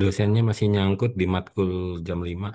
Dosennya masih nyangkut di matkul jam 5.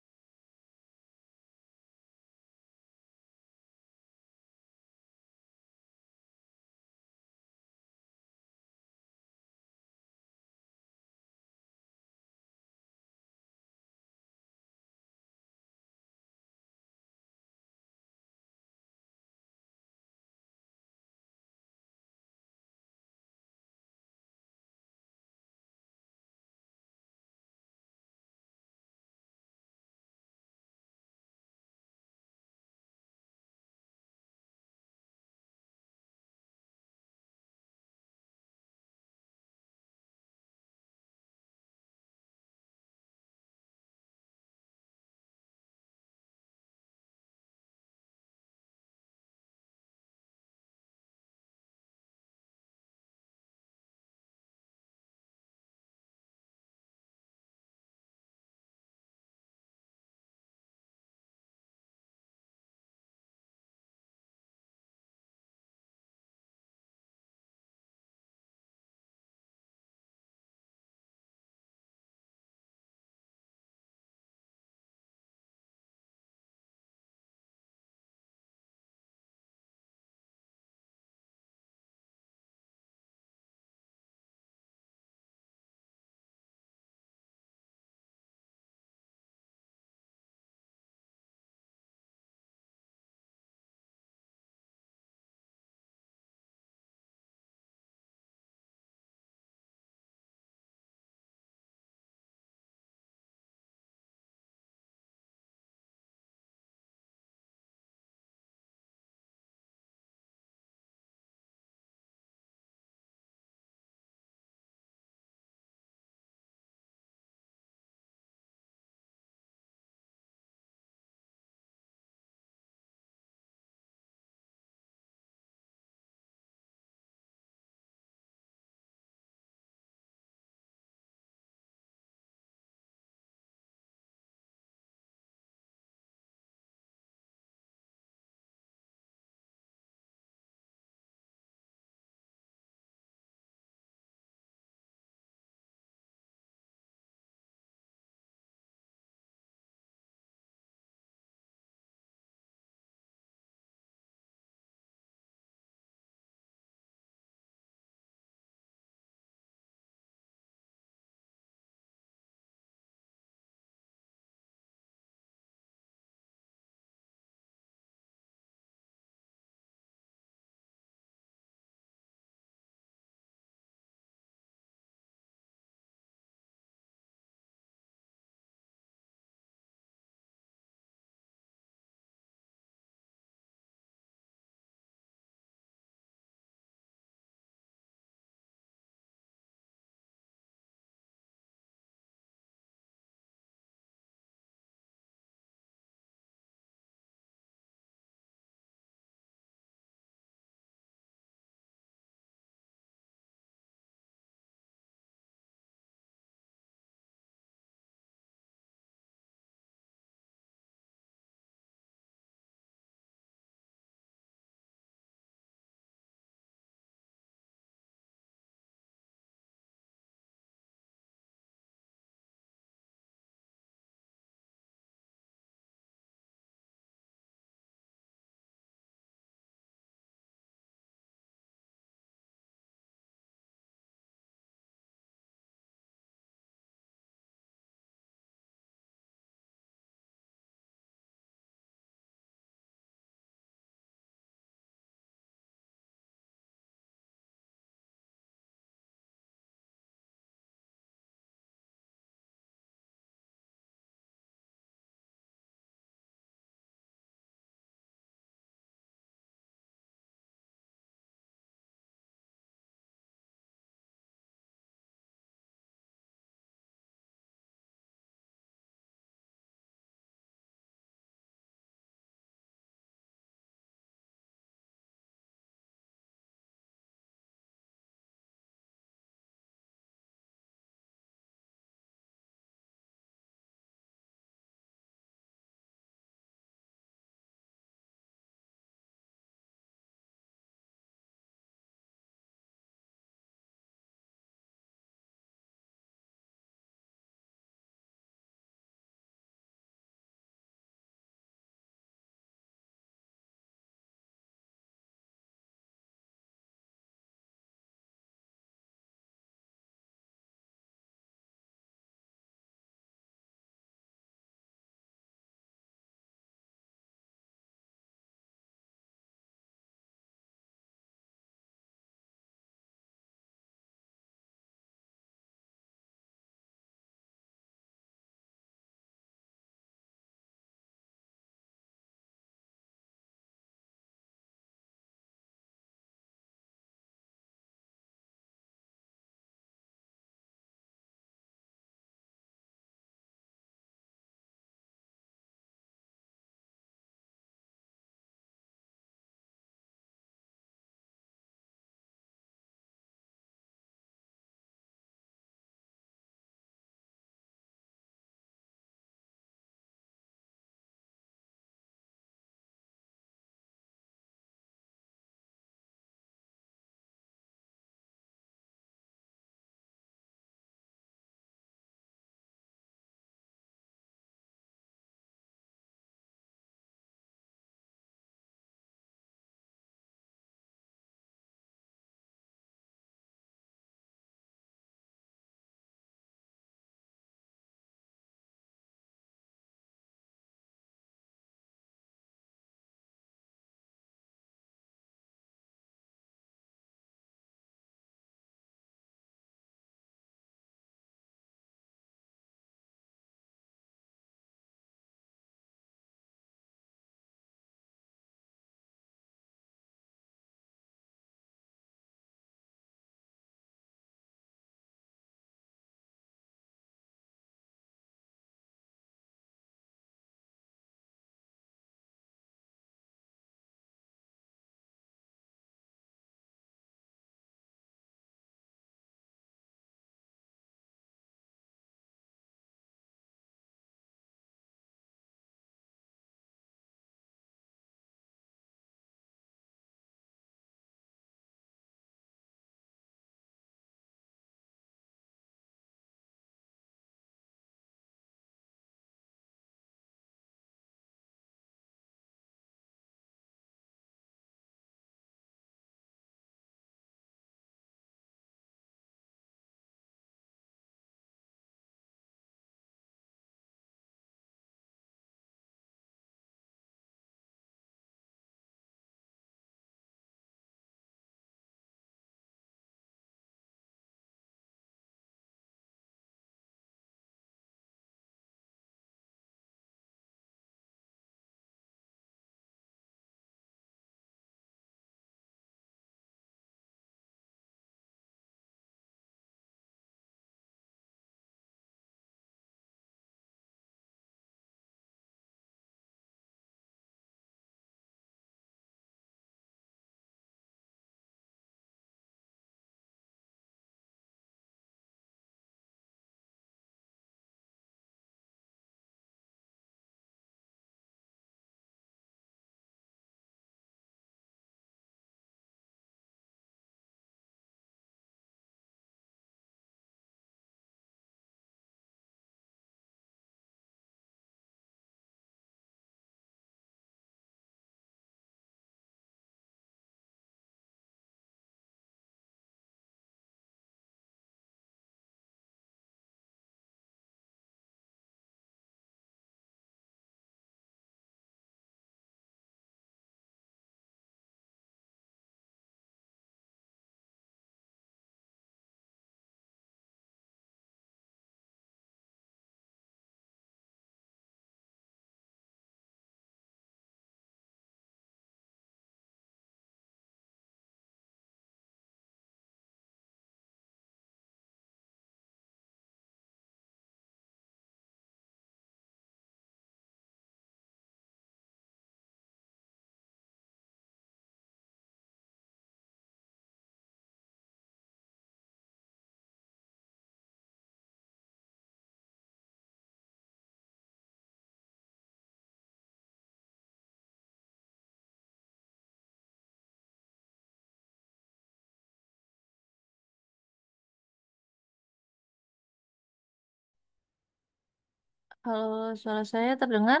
Kalau suara saya terdengar,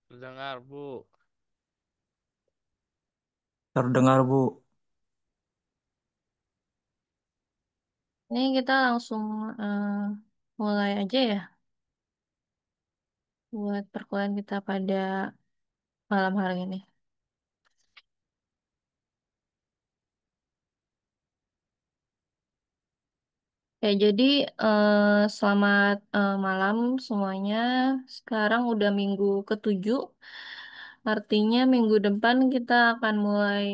Terdengar, Bu. Terdengar, Bu. ini kita langsung eh, mulai aja ya buat perkuliahan kita pada malam hari ini. Ya, jadi selamat malam semuanya. Sekarang udah minggu ketujuh, artinya minggu depan kita akan mulai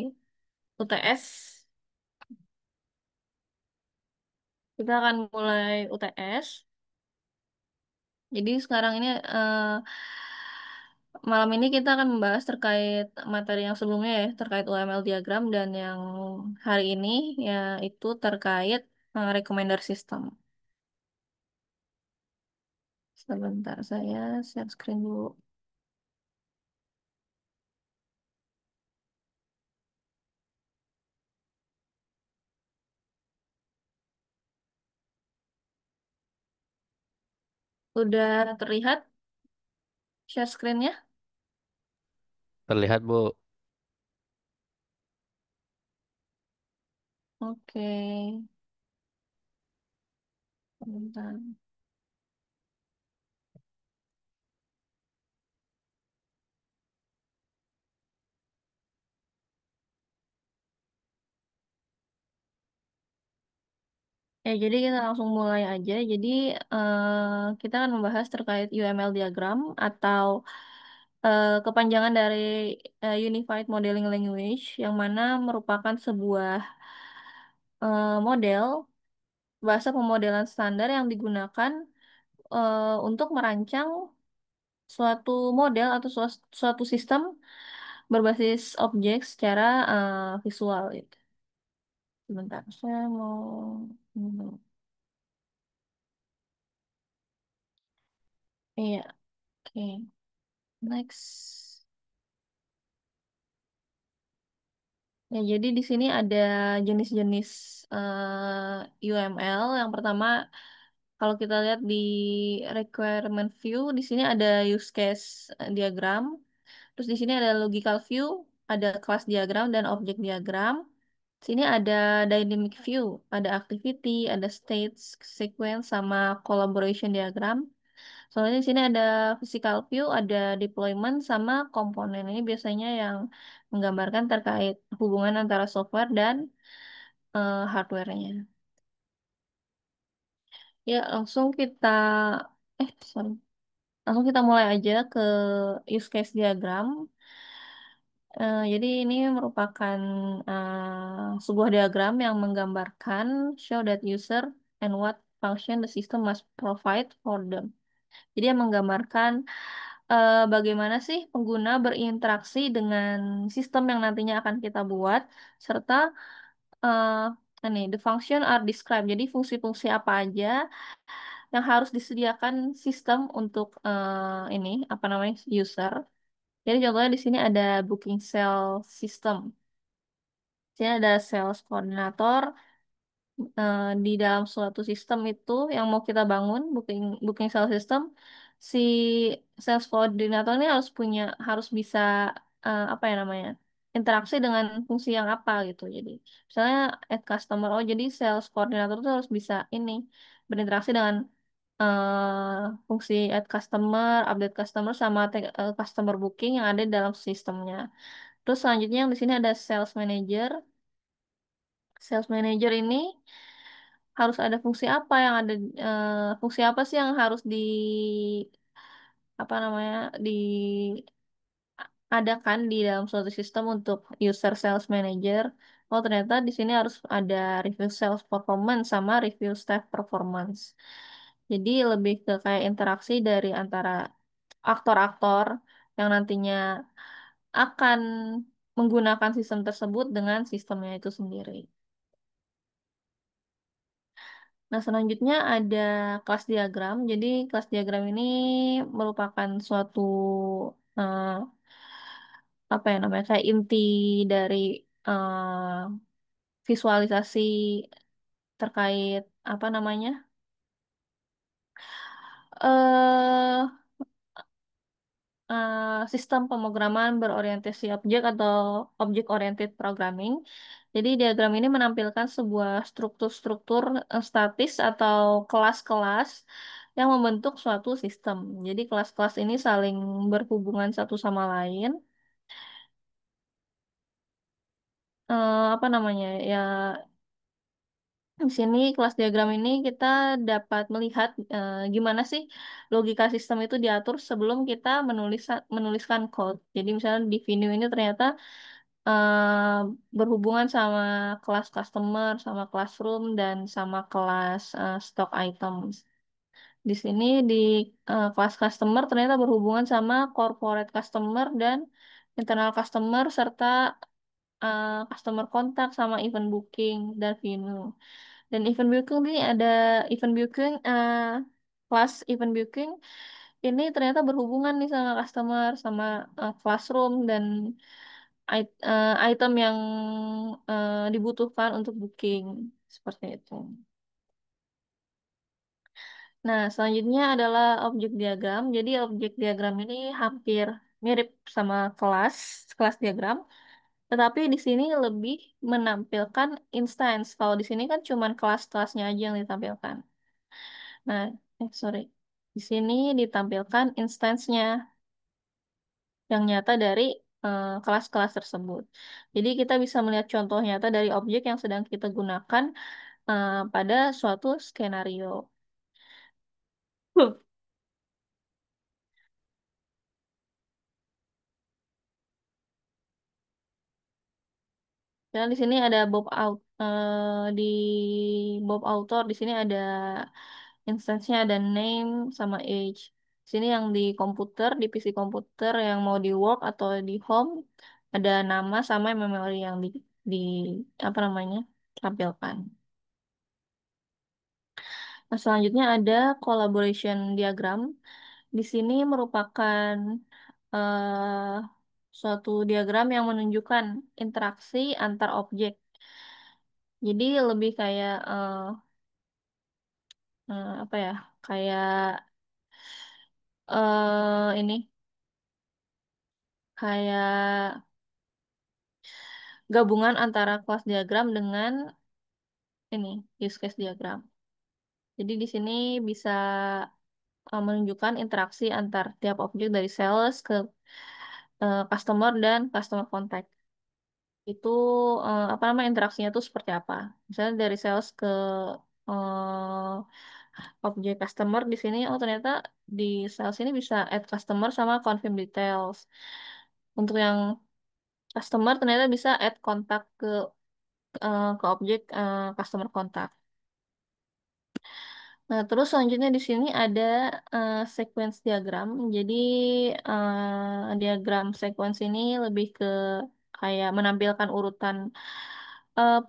UTS. Kita akan mulai UTS. Jadi sekarang ini malam ini kita akan membahas terkait materi yang sebelumnya ya, terkait UML diagram dan yang hari ini yaitu terkait recommender system. Sebentar saya share screen dulu. Udah terlihat share screen-nya? Terlihat, Bu. Oke, sebentar. Ya, jadi kita langsung mulai aja. Jadi kita akan membahas terkait UML diagram atau kepanjangan dari Unified Modeling Language, yang mana merupakan sebuah model bahasa pemodelan standar yang digunakan untuk merancang suatu model atau suatu sistem berbasis objek secara visual gitu. Sebentar, saya mau ini dulu. Iya, oke. Next. Ya, jadi di sini ada jenis-jenis UML. Yang pertama, kalau kita lihat di requirement view, di sini ada use case diagram. Terus di sini ada logical view, ada class diagram dan object diagram. Sini ada dynamic view, ada activity, ada state, sequence, sama collaboration diagram. Soalnya di sini ada physical view, ada deployment, sama komponen. Ini biasanya yang menggambarkan terkait hubungan antara software dan hardware-nya. Ya, sorry. Langsung kita mulai aja ke use case diagram. Jadi ini merupakan sebuah diagram yang menggambarkan show that user and what function the system must provide for them. Jadi yang menggambarkan bagaimana sih pengguna berinteraksi dengan sistem yang nantinya akan kita buat, serta ini the function are described. Jadi fungsi-fungsi apa aja yang harus disediakan sistem untuk ini apa namanya user. Jadi contohnya di sini ada booking cell system. Di sini ada sales koordinator. Di dalam suatu sistem itu yang mau kita bangun, booking booking sales system, si sales koordinator ini harus bisa apa ya namanya, interaksi dengan fungsi yang apa gitu. Jadi misalnya add customer, oh jadi sales koordinator itu harus bisa ini berinteraksi dengan fungsi add customer, update customer, sama customer booking yang ada di dalam sistemnya. Terus selanjutnya yang di sini ada sales manager. Sales manager ini harus ada fungsi apa yang ada, fungsi apa sih yang harus di apa namanya, diadakan di dalam suatu sistem untuk user sales manager. Oh, ternyata di sini harus ada review sales performance sama review staff performance. Jadi lebih ke kayak interaksi dari antara aktor-aktor yang nantinya akan menggunakan sistem tersebut dengan sistemnya itu sendiri. Nah, selanjutnya ada kelas diagram. Jadi, kelas diagram ini merupakan suatu eh, apa ya namanya, kayak inti dari visualisasi terkait apa namanya, eh sistem pemrograman berorientasi objek atau object oriented programming. Jadi diagram ini menampilkan sebuah struktur-struktur statis atau kelas-kelas yang membentuk suatu sistem. Jadi kelas-kelas ini saling berhubungan satu sama lain. Apa namanya ya? Di sini kelas diagram ini kita dapat melihat gimana sih logika sistem itu diatur sebelum kita menuliskan code. Jadi misalnya di venue ini ternyata berhubungan sama kelas customer, sama classroom, dan sama kelas stock items. Di sini di kelas customer ternyata berhubungan sama corporate customer dan internal customer serta customer kontak sama event booking dan venue. Dan event booking ini ada event booking kelas event booking ini ternyata berhubungan nih sama customer sama classroom dan item yang dibutuhkan untuk booking seperti itu. Nah, selanjutnya adalah objek diagram. Jadi objek diagram ini hampir mirip sama kelas diagram, tetapi di sini lebih menampilkan instance. Kalau di sini kan cuma kelas-kelasnya aja yang ditampilkan. Nah, sorry. Di sini ditampilkan instance-nya yang nyata dari kelas-kelas tersebut. Jadi kita bisa melihat contoh nyata dari objek yang sedang kita gunakan pada suatu skenario. Huh. Dan di sini ada di Bob author di sini ada instance-nya ada name sama age. Di sini yang di komputer, di PC komputer yang mau di work atau di home ada nama sama memori yang di apa namanya tampilkan. Nah, selanjutnya ada collaboration diagram. Di sini merupakan eh, suatu diagram yang menunjukkan interaksi antar objek. Jadi lebih kayak apa ya? Kayak ini kayak gabungan antara kelas diagram dengan ini use case diagram. Jadi di sini bisa menunjukkan interaksi antar tiap objek dari sales ke customer dan customer contact. Itu apa namanya interaksinya itu seperti apa? Misalnya dari sales ke objek customer di sini, oh ternyata di sales ini bisa add customer sama confirm details. Untuk yang customer ternyata bisa add kontak ke objek customer kontak. Nah, terus selanjutnya di sini ada sequence diagram. Jadi diagram sequence ini lebih ke kayak menampilkan urutan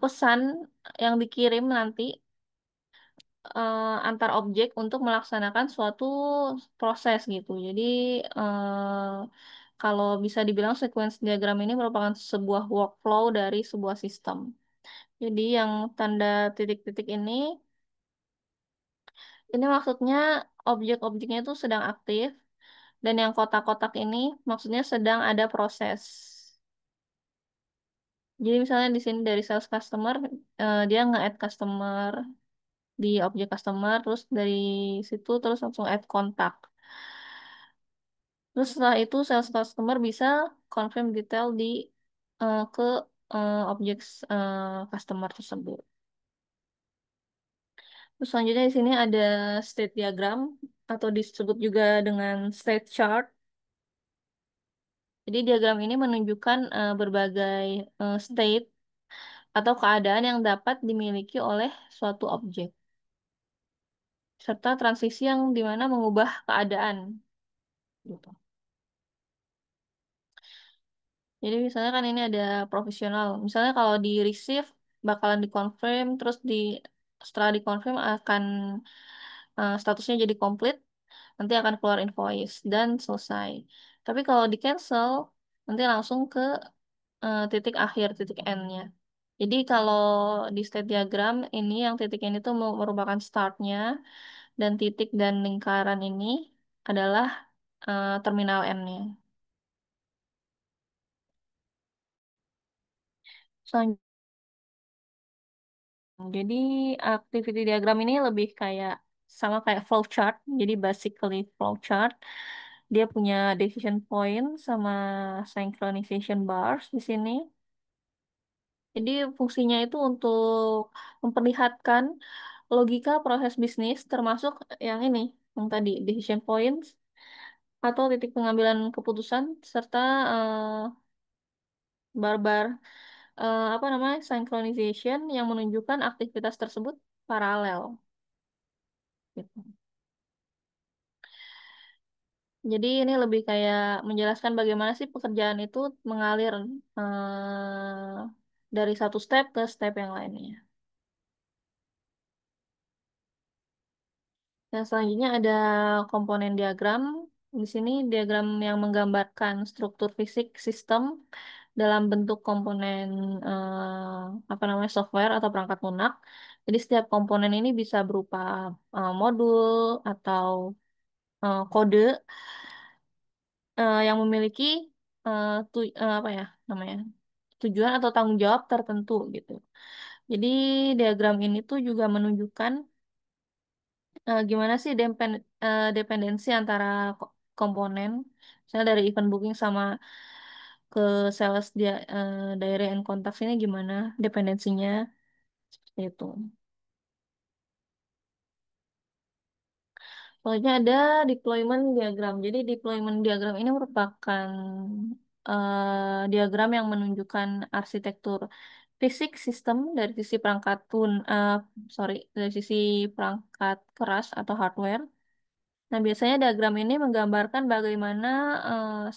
pesan yang dikirim nanti antar objek untuk melaksanakan suatu proses gitu. Jadi kalau bisa dibilang sequence diagram ini merupakan sebuah workflow dari sebuah sistem. Jadi yang tanda titik-titik ini maksudnya objek-objeknya itu sedang aktif dan yang kotak-kotak ini maksudnya sedang ada proses. Jadi misalnya di sini dari sales customer dia nge-add customer di objek customer terus dari situ terus langsung add kontak. Terus setelah itu sales customer bisa confirm detail ke objek customer tersebut. Terus selanjutnya di sini ada state diagram atau disebut juga dengan state chart. Jadi diagram ini menunjukkan berbagai state atau keadaan yang dapat dimiliki oleh suatu objek, serta transisi yang dimana mengubah keadaan. Gitu. Jadi misalnya kan ini ada profesional. Misalnya kalau di receive bakalan dikonfirm, terus setelah dikonfirm akan statusnya jadi komplit, nanti akan keluar invoice dan selesai. Tapi kalau di cancel, nanti langsung ke titik akhir, titik N-nya. Jadi kalau di state diagram ini yang titik N itu merupakan startnya, Dan titik dan lingkaran ini adalah terminal N-nya. Selanjutnya, jadi activity diagram ini lebih kayak sama kayak flowchart. Jadi basically flowchart. Dia punya decision point sama synchronization bars di sini. Jadi fungsinya itu untuk memperlihatkan logika proses bisnis termasuk yang ini, yang tadi decision points atau titik pengambilan keputusan serta bar-bar apa namanya synchronization yang menunjukkan aktivitas tersebut paralel gitu. Jadi ini lebih kayak menjelaskan bagaimana sih pekerjaan itu mengalir dari satu step ke step yang lainnya. Dan selanjutnya ada komponen diagram. Di sini diagram yang menggambarkan struktur fisik sistem dalam bentuk komponen apa namanya software atau perangkat lunak. Jadi setiap komponen ini bisa berupa modul atau kode yang memiliki apa ya namanya tujuan atau tanggung jawab tertentu gitu. Jadi diagram ini tuh juga menunjukkan gimana sih dependensi antara komponen, misalnya dari event booking sama ke sales dia diary and contacts ini gimana dependensinya seperti itu. Selanjutnya ada deployment diagram. Jadi deployment diagram ini merupakan diagram yang menunjukkan arsitektur fisik sistem dari sisi sorry, dari sisi perangkat keras atau hardware. Nah, biasanya diagram ini menggambarkan bagaimana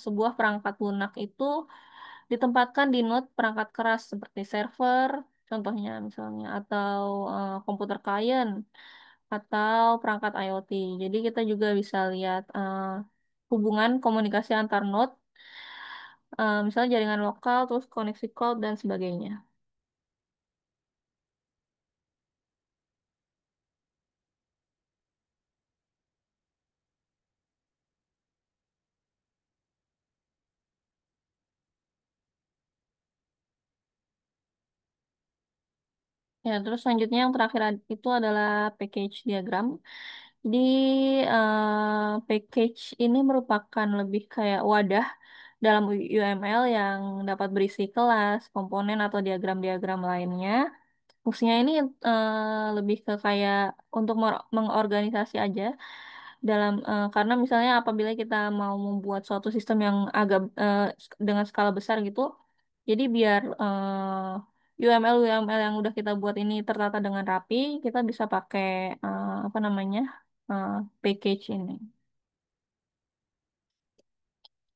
sebuah perangkat lunak itu ditempatkan di node perangkat keras seperti server, contohnya misalnya, atau komputer klien, atau perangkat IoT. Jadi kita juga bisa lihat hubungan komunikasi antar node, misalnya jaringan lokal, terus koneksi cloud, dan sebagainya. Ya, terus selanjutnya yang terakhir itu adalah package diagram. Jadi package ini merupakan lebih kayak wadah dalam UML yang dapat berisi kelas, komponen atau diagram-diagram lainnya. Fungsinya ini lebih ke kayak untuk mengorganisasi aja karena misalnya apabila kita mau membuat suatu sistem yang agak dengan skala besar gitu, jadi biar UML yang udah kita buat ini tertata dengan rapi, kita bisa pakai apa namanya eh, package ini.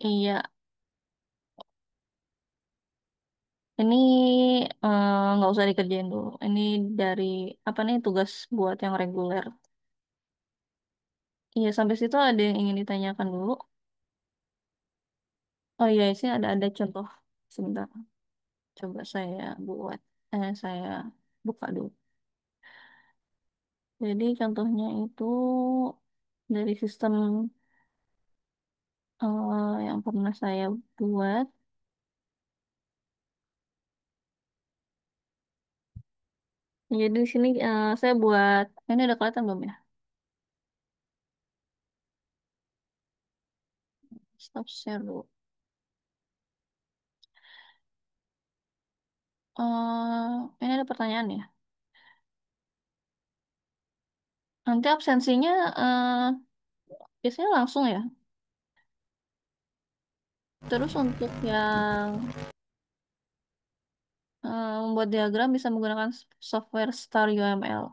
Iya, ini nggak usah dikerjain dulu. Ini dari apa nih tugas buat yang reguler. Iya, sampai situ ada yang ingin ditanyakan dulu. Oh iya, sini ada contoh. Sebentar, coba saya buka dulu. Jadi contohnya itu dari sistem yang pernah saya buat. Jadi di sini saya buat, ini udah kelihatan belum ya? Stop share dulu. Ini ada pertanyaan ya. Nanti absensinya biasanya langsung ya. Terus untuk yang membuat diagram bisa menggunakan software Star UML.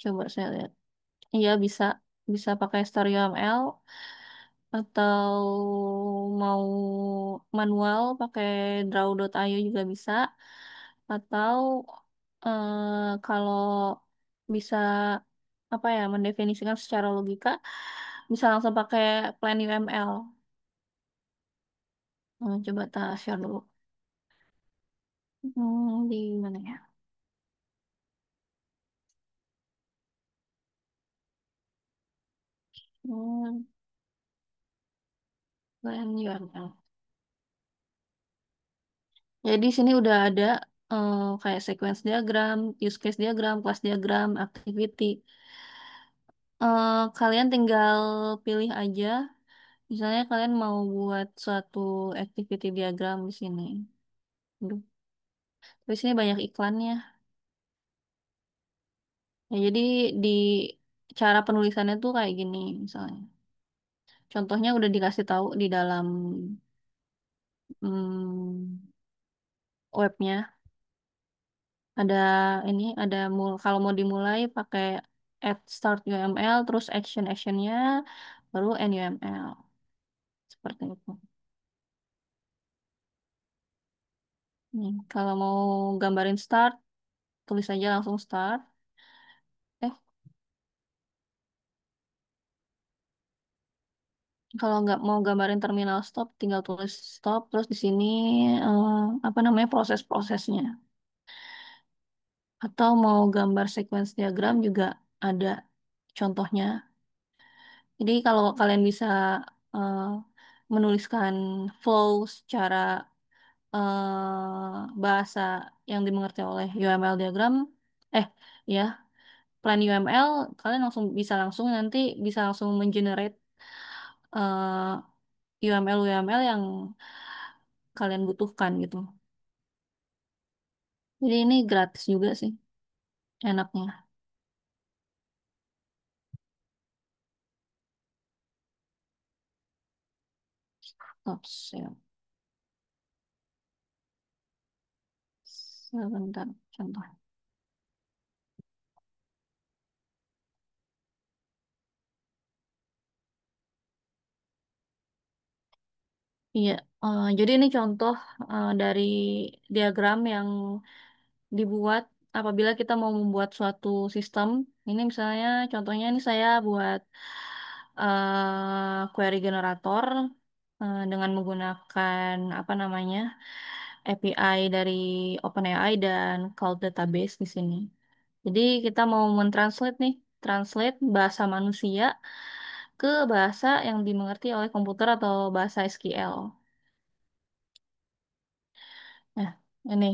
Coba saya lihat. Iya bisa, bisa pakai Star UML atau mau manual pakai draw.io juga bisa. Atau kalau bisa apa ya mendefinisikan secara logika bisa langsung pakai plan UML. Coba kita share dulu. Di mana ya? Hmm, plan UML. Jadi di sini udah ada kayak sequence diagram, use case diagram, class diagram, activity. Kalian tinggal pilih aja. Misalnya kalian mau buat suatu activity diagram di sini. Aduh, di sini banyak iklannya. Ya, jadi di cara penulisannya tuh kayak gini misalnya. Contohnya udah dikasih tahu di dalam hmm, webnya. Ada ini, kalau mau dimulai pakai add start UML, terus actionnya, baru end UML. Seperti itu. Nih, kalau mau gambarin start, tulis aja langsung start. Eh, kalau nggak mau gambarin terminal stop, tinggal tulis stop. Terus di sini eh, apa namanya proses-prosesnya. Atau mau gambar sequence diagram juga ada contohnya. Jadi kalau kalian bisa eh, menuliskan flow secara bahasa yang dimengerti oleh UML diagram, eh ya plan UML, kalian langsung nanti bisa langsung mengenerate UML yang kalian butuhkan gitu. Jadi ini gratis juga sih, enaknya. Stop share. Sebentar, contoh. Iya, jadi ini contoh dari diagram yang dibuat apabila kita mau membuat suatu sistem. Ini misalnya contohnya ini saya buat query generator dengan menggunakan apa namanya API dari OpenAI dan Cloud Database di sini. Jadi kita mau mentranslate nih, translate bahasa manusia ke bahasa yang dimengerti oleh komputer atau bahasa SQL. Nah, ini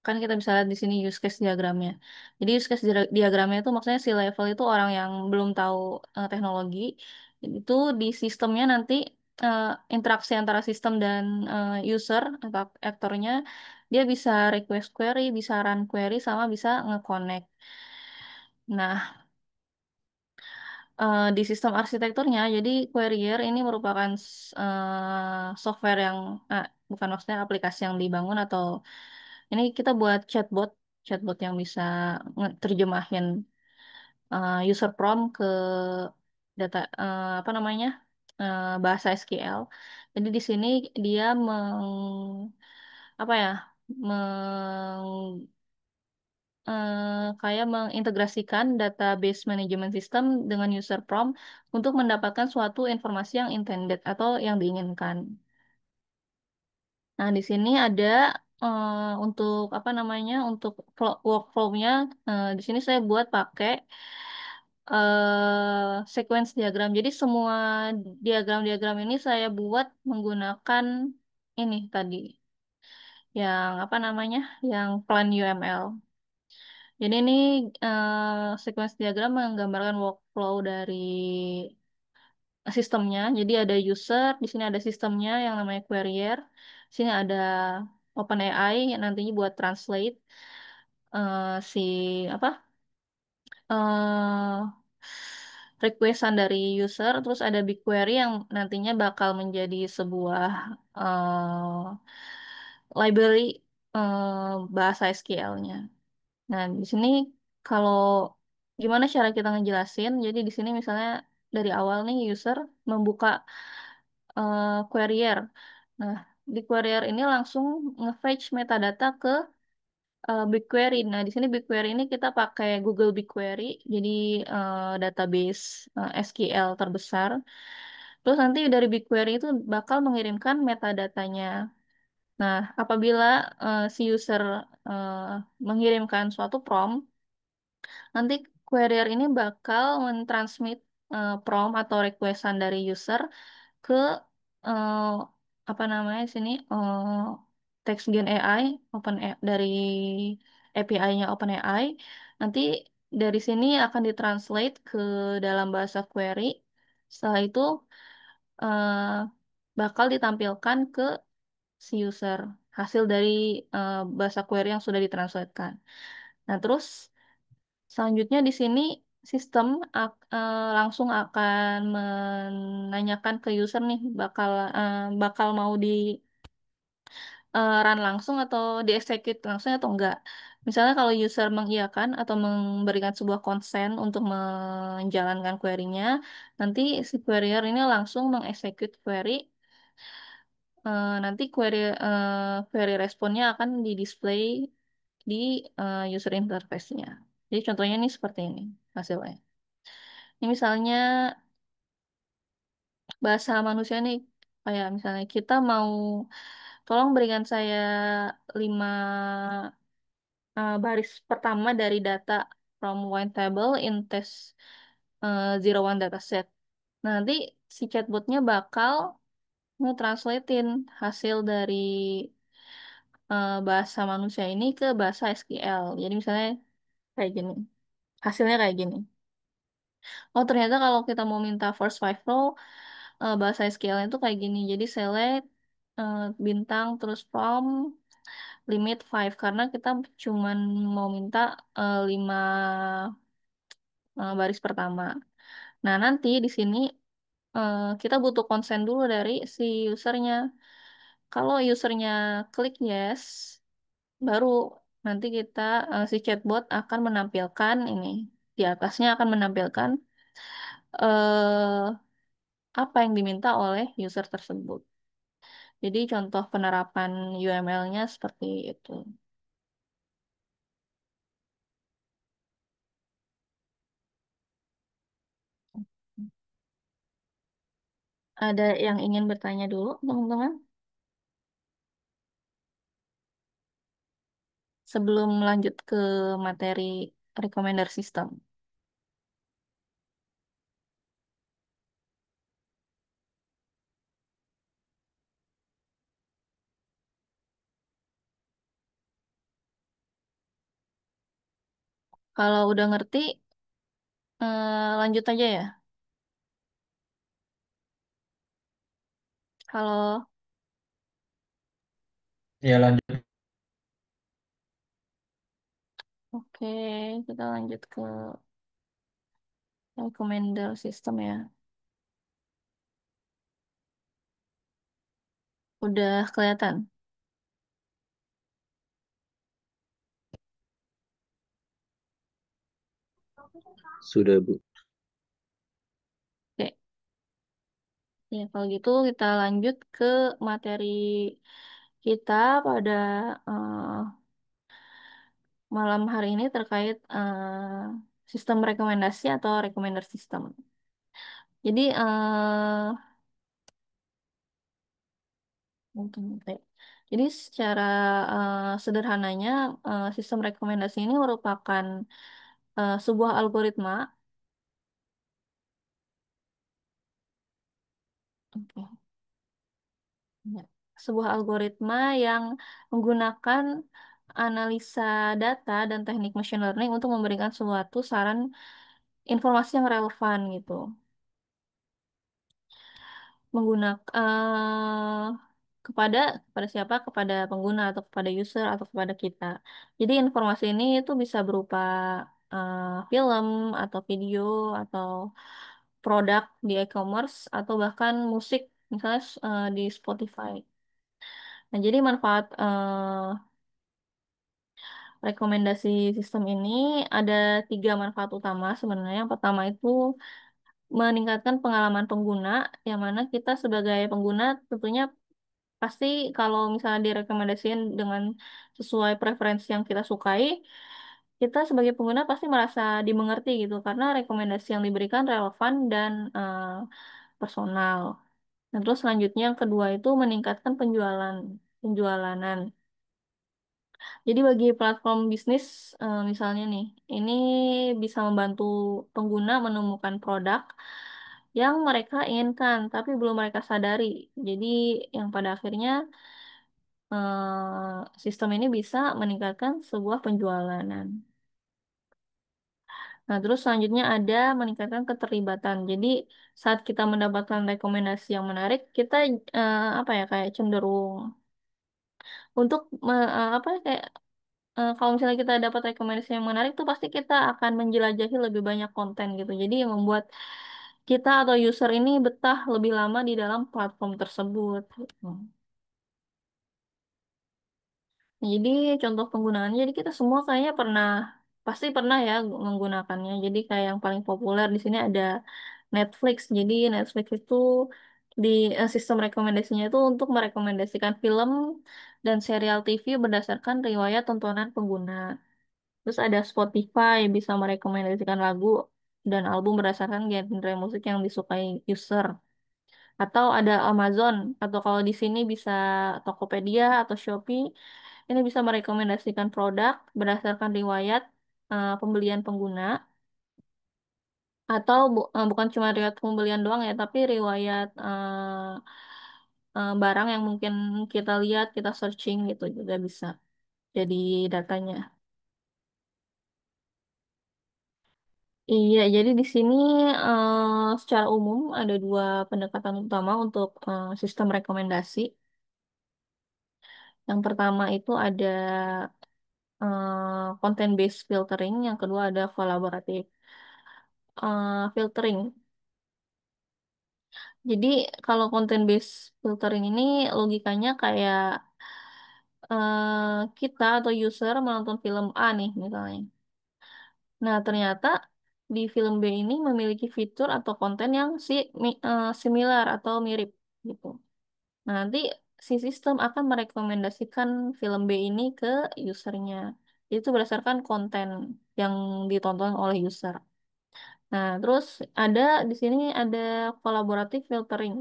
kan kita bisa lihat di sini use case diagramnya. Jadi use case diagramnya itu maksudnya si level itu orang yang belum tahu teknologi. Itu di sistemnya nanti eh, interaksi antara sistem dan user atau aktornya dia bisa request query, bisa run query sama bisa nge-connect. Nah, di sistem arsitekturnya, jadi Querier ini merupakan software yang bukan maksudnya aplikasi yang dibangun atau ini kita buat chatbot yang bisa terjemahin user prompt ke data apa namanya bahasa SQL. Jadi di sini dia apa ya kayak mengintegrasikan database management system dengan user prompt untuk mendapatkan suatu informasi yang intended atau yang diinginkan. Nah, di sini ada untuk apa namanya untuk workflow-nya. Di sini saya buat pakai sequence diagram. Jadi semua diagram-diagram ini saya buat menggunakan ini tadi yang apa namanya yang plan UML. Jadi ini sequence diagram menggambarkan workflow dari sistemnya. Jadi ada user, di sini ada sistemnya yang namanya querier. Di sini ada OpenAI yang nantinya buat translate si apa eh requestan dari user. Terus ada BigQuery yang nantinya bakal menjadi sebuah library bahasa SQL-nya. Nah, di sini kalau gimana cara kita ngejelasin, jadi di sini misalnya dari awal nih user membuka querier. Nah, di querier ini langsung nge-fetch metadata ke BigQuery. Nah, di sini BigQuery ini kita pakai Google BigQuery, jadi database SQL terbesar. Terus nanti dari BigQuery itu bakal mengirimkan metadatanya. Nah, apabila si user eh, mengirimkan suatu prompt, nanti querier ini bakal mentransmit prompt atau requestan dari user ke eh, apa namanya sini text gen AI dari API-nya OpenAI. Nanti dari sini akan ditranslate ke dalam bahasa query. Setelah itu eh, bakal ditampilkan ke si user hasil dari bahasa query yang sudah ditranslatekan. Nah, terus selanjutnya di sini sistem langsung akan menanyakan ke user nih bakal mau di run langsung atau di-execute langsung atau enggak. Misalnya kalau user mengiyakan atau memberikan sebuah consent untuk menjalankan query-nya, nanti si querier ini langsung mengexecute query. Nanti query responnya akan di-display di user interface-nya. Jadi contohnya ini seperti ini hasilnya. Ini misalnya bahasa manusia nih, kayak misalnya kita mau tolong berikan saya 5 baris pertama dari data from one table in test 01 dataset. Nah, nanti si chatbotnya bakal nge-translatein hasil dari bahasa manusia ini ke bahasa SQL. Jadi misalnya kayak gini. Hasilnya kayak gini. Oh, ternyata kalau kita mau minta first five row, bahasa SQL itu kayak gini. Jadi select bintang terus from limit 5 karena kita cuman mau minta 5 baris pertama. Nah, nanti di sini kita butuh konsen dulu dari si usernya. Kalau usernya klik yes, baru nanti si chatbot akan menampilkan ini. Di atasnya akan menampilkan eh, apa yang diminta oleh user tersebut. Jadi contoh penerapan UML-nya seperti itu. Ada yang ingin bertanya dulu, teman-teman? Sebelum lanjut ke materi recommender system. Kalau udah ngerti, lanjut aja ya. Kalau Ya lanjut. oke, kita lanjut ke recommender system ya. Udah kelihatan? Sudah, Bu. Oke, ya kalau gitu kita lanjut ke materi kita pada malam hari ini terkait sistem rekomendasi atau recommender system. Jadi oke. Jadi secara sederhananya sistem rekomendasi ini merupakan sebuah algoritma. Oke. Ya. Sebuah algoritma yang menggunakan analisa data dan teknik machine learning untuk memberikan suatu saran informasi yang relevan gitu. Menggunakan kepada siapa? Kepada pengguna atau kepada user atau kepada kita. Jadi informasi ini itu bisa berupa eh, film atau video atau produk di e-commerce atau bahkan musik misalnya di Spotify. Nah, jadi manfaat rekomendasi sistem ini ada 3 manfaat utama sebenarnya. Yang pertama itu meningkatkan pengalaman pengguna, yang mana kita sebagai pengguna tentunya pasti kalau misalnya direkomendasiin dengan sesuai preferensi yang kita sukai, kita sebagai pengguna pasti merasa dimengerti gitu, karena rekomendasi yang diberikan relevan dan personal. Nah, terus selanjutnya yang kedua itu meningkatkan penjualanan. Jadi bagi platform bisnis, misalnya nih, ini bisa membantu pengguna menemukan produk yang mereka inginkan, tapi belum mereka sadari. Jadi yang pada akhirnya sistem ini bisa meningkatkan sebuah penjualan. Nah, terus selanjutnya ada meningkatkan keterlibatan. Jadi saat kita mendapatkan rekomendasi yang menarik, kita apa ya kayak cenderung untuk apa ya, kayak kalau misalnya kita dapat rekomendasi yang menarik tuh pasti kita akan menjelajahi lebih banyak konten gitu. Jadi yang membuat kita atau user ini betah lebih lama di dalam platform tersebut. Gitu. Jadi contoh penggunaannya, jadi kita semua kayaknya pasti pernah ya menggunakannya. Jadi kayak yang paling populer di sini ada Netflix. Jadi Netflix itu di sistem rekomendasinya itu untuk merekomendasikan film dan serial TV berdasarkan riwayat tontonan pengguna. Terus ada Spotify bisa merekomendasikan lagu dan album berdasarkan genre musik yang disukai user. Atau ada Amazon atau kalau di sini bisa Tokopedia atau Shopee. Ini bisa merekomendasikan produk berdasarkan riwayat pembelian pengguna atau bukan cuma riwayat pembelian doang ya, tapi riwayat barang yang mungkin kita lihat, kita searching gitu juga bisa jadi datanya. Iya, jadi di sini secara umum ada dua pendekatan utama untuk sistem rekomendasi. Yang pertama itu ada content based filtering, yang kedua ada collaborative filtering. Jadi kalau content based filtering ini logikanya kayak kita atau user menonton film A nih misalnya. Nah, ternyata di film B ini memiliki fitur atau konten yang similar atau mirip gitu. Nah, nanti si sistem akan merekomendasikan film B ini ke usernya. Itu berdasarkan konten yang ditonton oleh user. Nah, terus ada di sini ada collaborative filtering.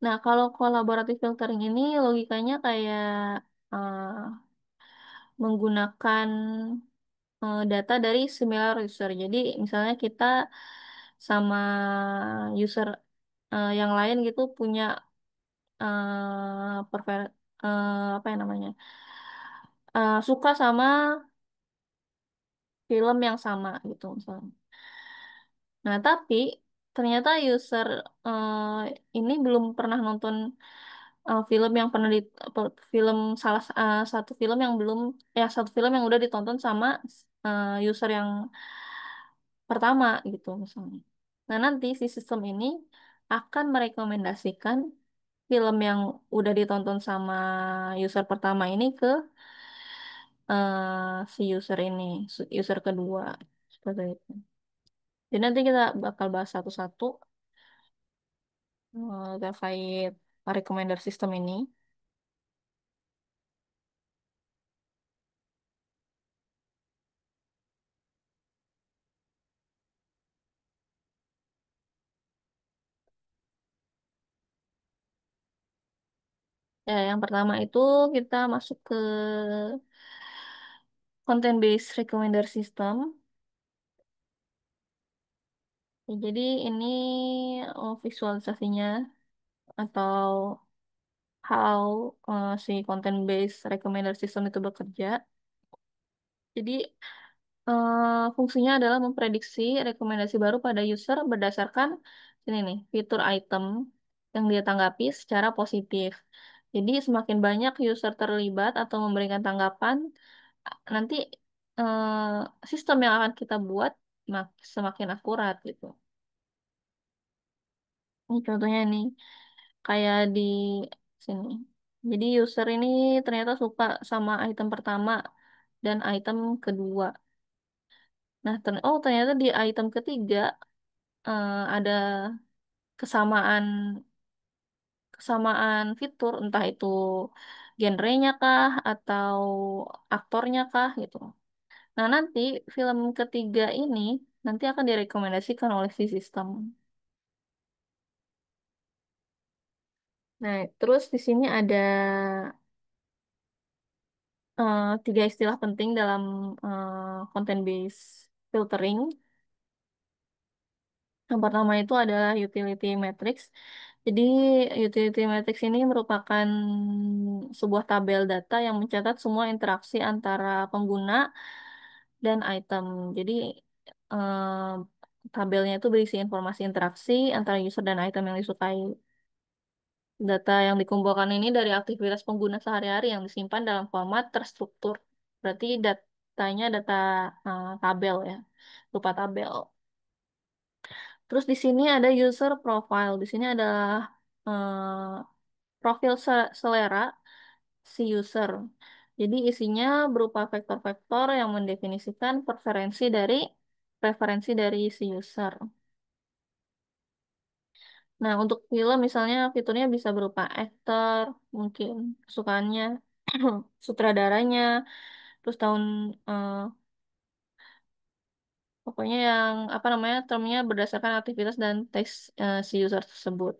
Nah, kalau collaborative filtering ini logikanya kayak eh, menggunakan data dari similar user. Jadi, misalnya kita sama user yang lain gitu punya apa ya namanya? Suka sama film yang sama gitu misalnya. Nah, tapi ternyata user eh, ini belum pernah nonton film yang pernah di film satu film yang belum satu film yang udah ditonton sama user yang pertama gitu misalnya. Nah, nanti si sistem ini akan merekomendasikan film yang udah ditonton sama user pertama ini ke si user ini, user kedua seperti itu. Jadi nanti kita bakal bahas satu-satu terkait recommender system ini. Ya, yang pertama itu kita masuk ke content based recommender system. Ya, jadi ini visualisasinya atau how si content based recommender system itu bekerja. Jadi fungsinya adalah memprediksi rekomendasi baru pada user berdasarkan ini nih, fitur item yang dia tanggapi secara positif. Jadi semakin banyak user terlibat atau memberikan tanggapan, nanti sistem yang akan kita buat semakin akurat gitu. Ini contohnya nih, kayak di sini. Jadi user ini ternyata suka sama item pertama dan item kedua. Nah, ternyata di item ketiga ada kesamaan kesamaan fitur, entah itu genrenya kah atau aktornya kah gitu. Nah, nanti film ketiga ini nanti akan direkomendasikan oleh si sistem. Nah, terus di sini ada tiga istilah penting dalam content based filtering. Yang pertama itu adalah utility matrix. Jadi utility matrix ini merupakan sebuah tabel data yang mencatat semua interaksi antara pengguna dan item. Jadi tabelnya itu berisi informasi interaksi antara user dan item yang disukai. Data yang dikumpulkan ini dari aktivitas pengguna sehari-hari yang disimpan dalam format terstruktur. Berarti datanya data tabel ya, berupa tabel. Terus di sini ada user profile. Di sini adalah profil selera si user. Jadi isinya berupa vektor-vektor yang mendefinisikan preferensi dari si user. Nah, untuk film misalnya fiturnya bisa berupa aktor, mungkin kesukaannya, sutradaranya, terus eh, pokoknya yang apa namanya termnya berdasarkan aktivitas dan teks si user tersebut.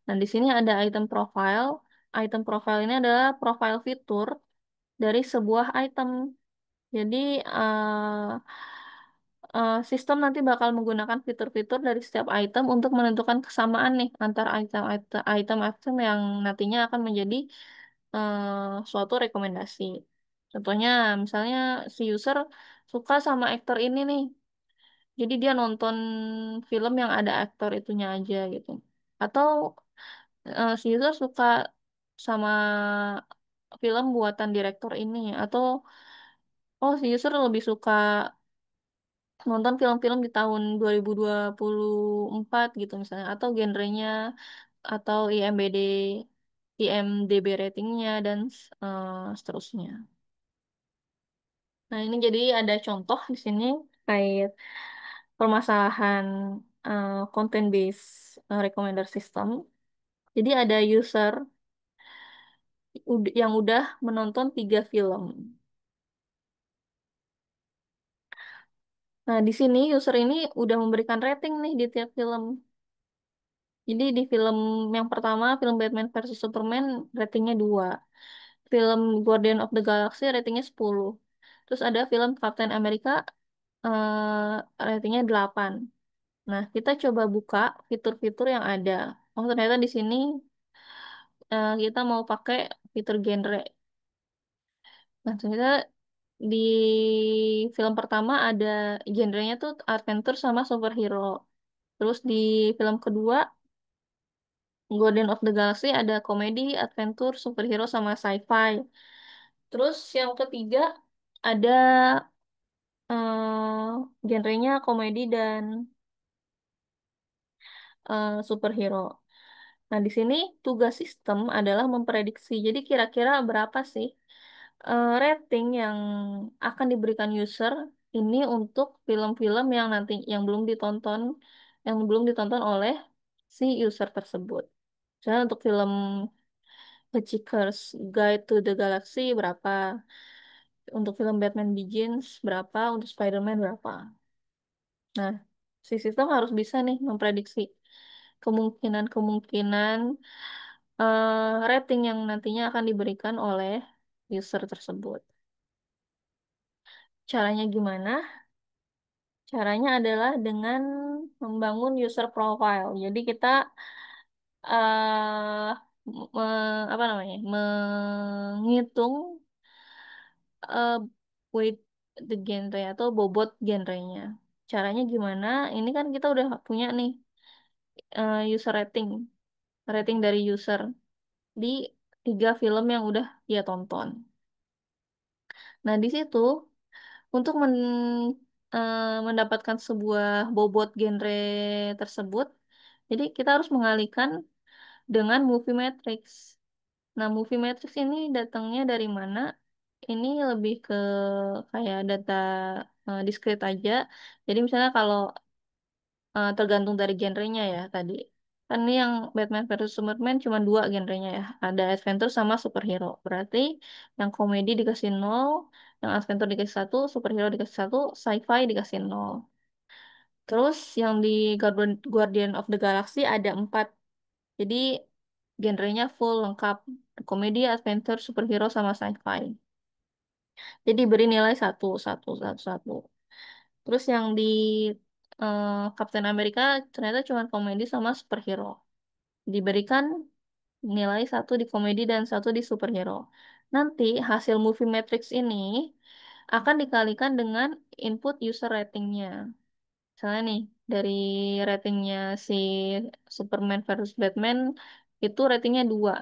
Dan di sini ada item profile. Item profile ini adalah profile fitur dari sebuah item. Jadi sistem nanti bakal menggunakan fitur-fitur dari setiap item untuk menentukan kesamaan nih antara item-item yang nantinya akan menjadi suatu rekomendasi. Contohnya, misalnya si user suka sama aktor ini nih, jadi dia nonton film yang ada aktor itunya aja gitu. Atau si user suka sama film buatan direktor ini, atau oh si user lebih suka nonton film-film di tahun 2024 gitu misalnya, atau genrenya, atau IMDb ratingnya dan seterusnya. Nah, ini jadi ada contoh di sini terkait permasalahan content based recommender system. Jadi ada user yang udah menonton 3 film. Nah, di sini user ini udah memberikan rating nih di tiap film. Jadi di film yang pertama, film Batman versus Superman, ratingnya 2. Film Guardian of the Galaxy ratingnya 10. Terus ada film Captain America ratingnya 8. Nah, kita coba buka fitur-fitur yang ada. Oh, ternyata di sini kita mau pakai fitur genre. Nah, ternyata di film pertama ada genrenya tuh adventure sama superhero. Terus di film kedua, Guardian of the Galaxy ada komedi, adventure, superhero sama sci-fi. Terus yang ketiga ada genrenya komedi dan superhero. Nah, di sini tugas sistem adalah memprediksi. Jadi kira-kira berapa sih rating yang akan diberikan user ini untuk film-film yang belum ditonton oleh si user tersebut. Misalnya untuk film Hitchhiker's Guide to the Galaxy berapa, untuk film Batman Begins berapa, untuk Spider-Man berapa. Nah, si sistem harus bisa nih memprediksi kemungkinan-kemungkinan rating yang nantinya akan diberikan oleh user tersebut. Caranya gimana? Caranya adalah dengan membangun user profile. Jadi kita eh apa namanya? Menghitung eh weight the genre atau bobot genrenya. Caranya gimana? Ini kan kita udah punya nih user rating dari user di 3 film yang udah dia tonton. Nah, di situ untuk mendapatkan sebuah bobot genre tersebut, jadi kita harus mengalihkan dengan movie matrix. Nah, movie matrix ini datangnya dari mana? Ini lebih ke kayak data discrete aja. Jadi misalnya kalau tergantung dari genrenya ya tadi. Kan ini yang Batman versus Superman cuma 2 genrenya ya. Ada adventure sama superhero. Berarti yang komedi dikasih 0, yang adventure dikasih 1, superhero dikasih 1, sci-fi dikasih 0. Terus yang di Guardian of the Galaxy ada 4. Jadi genrenya full lengkap. Komedi, adventure, superhero, sama sci-fi. Jadi beri nilai satu, satu, satu, satu. Terus yang di Captain America ternyata cuma komedi sama superhero. Diberikan nilai satu di komedi dan satu di superhero. Nanti hasil movie matrix ini akan dikalikan dengan input user ratingnya. Misalnya nih, dari ratingnya si Superman versus Batman itu ratingnya 2.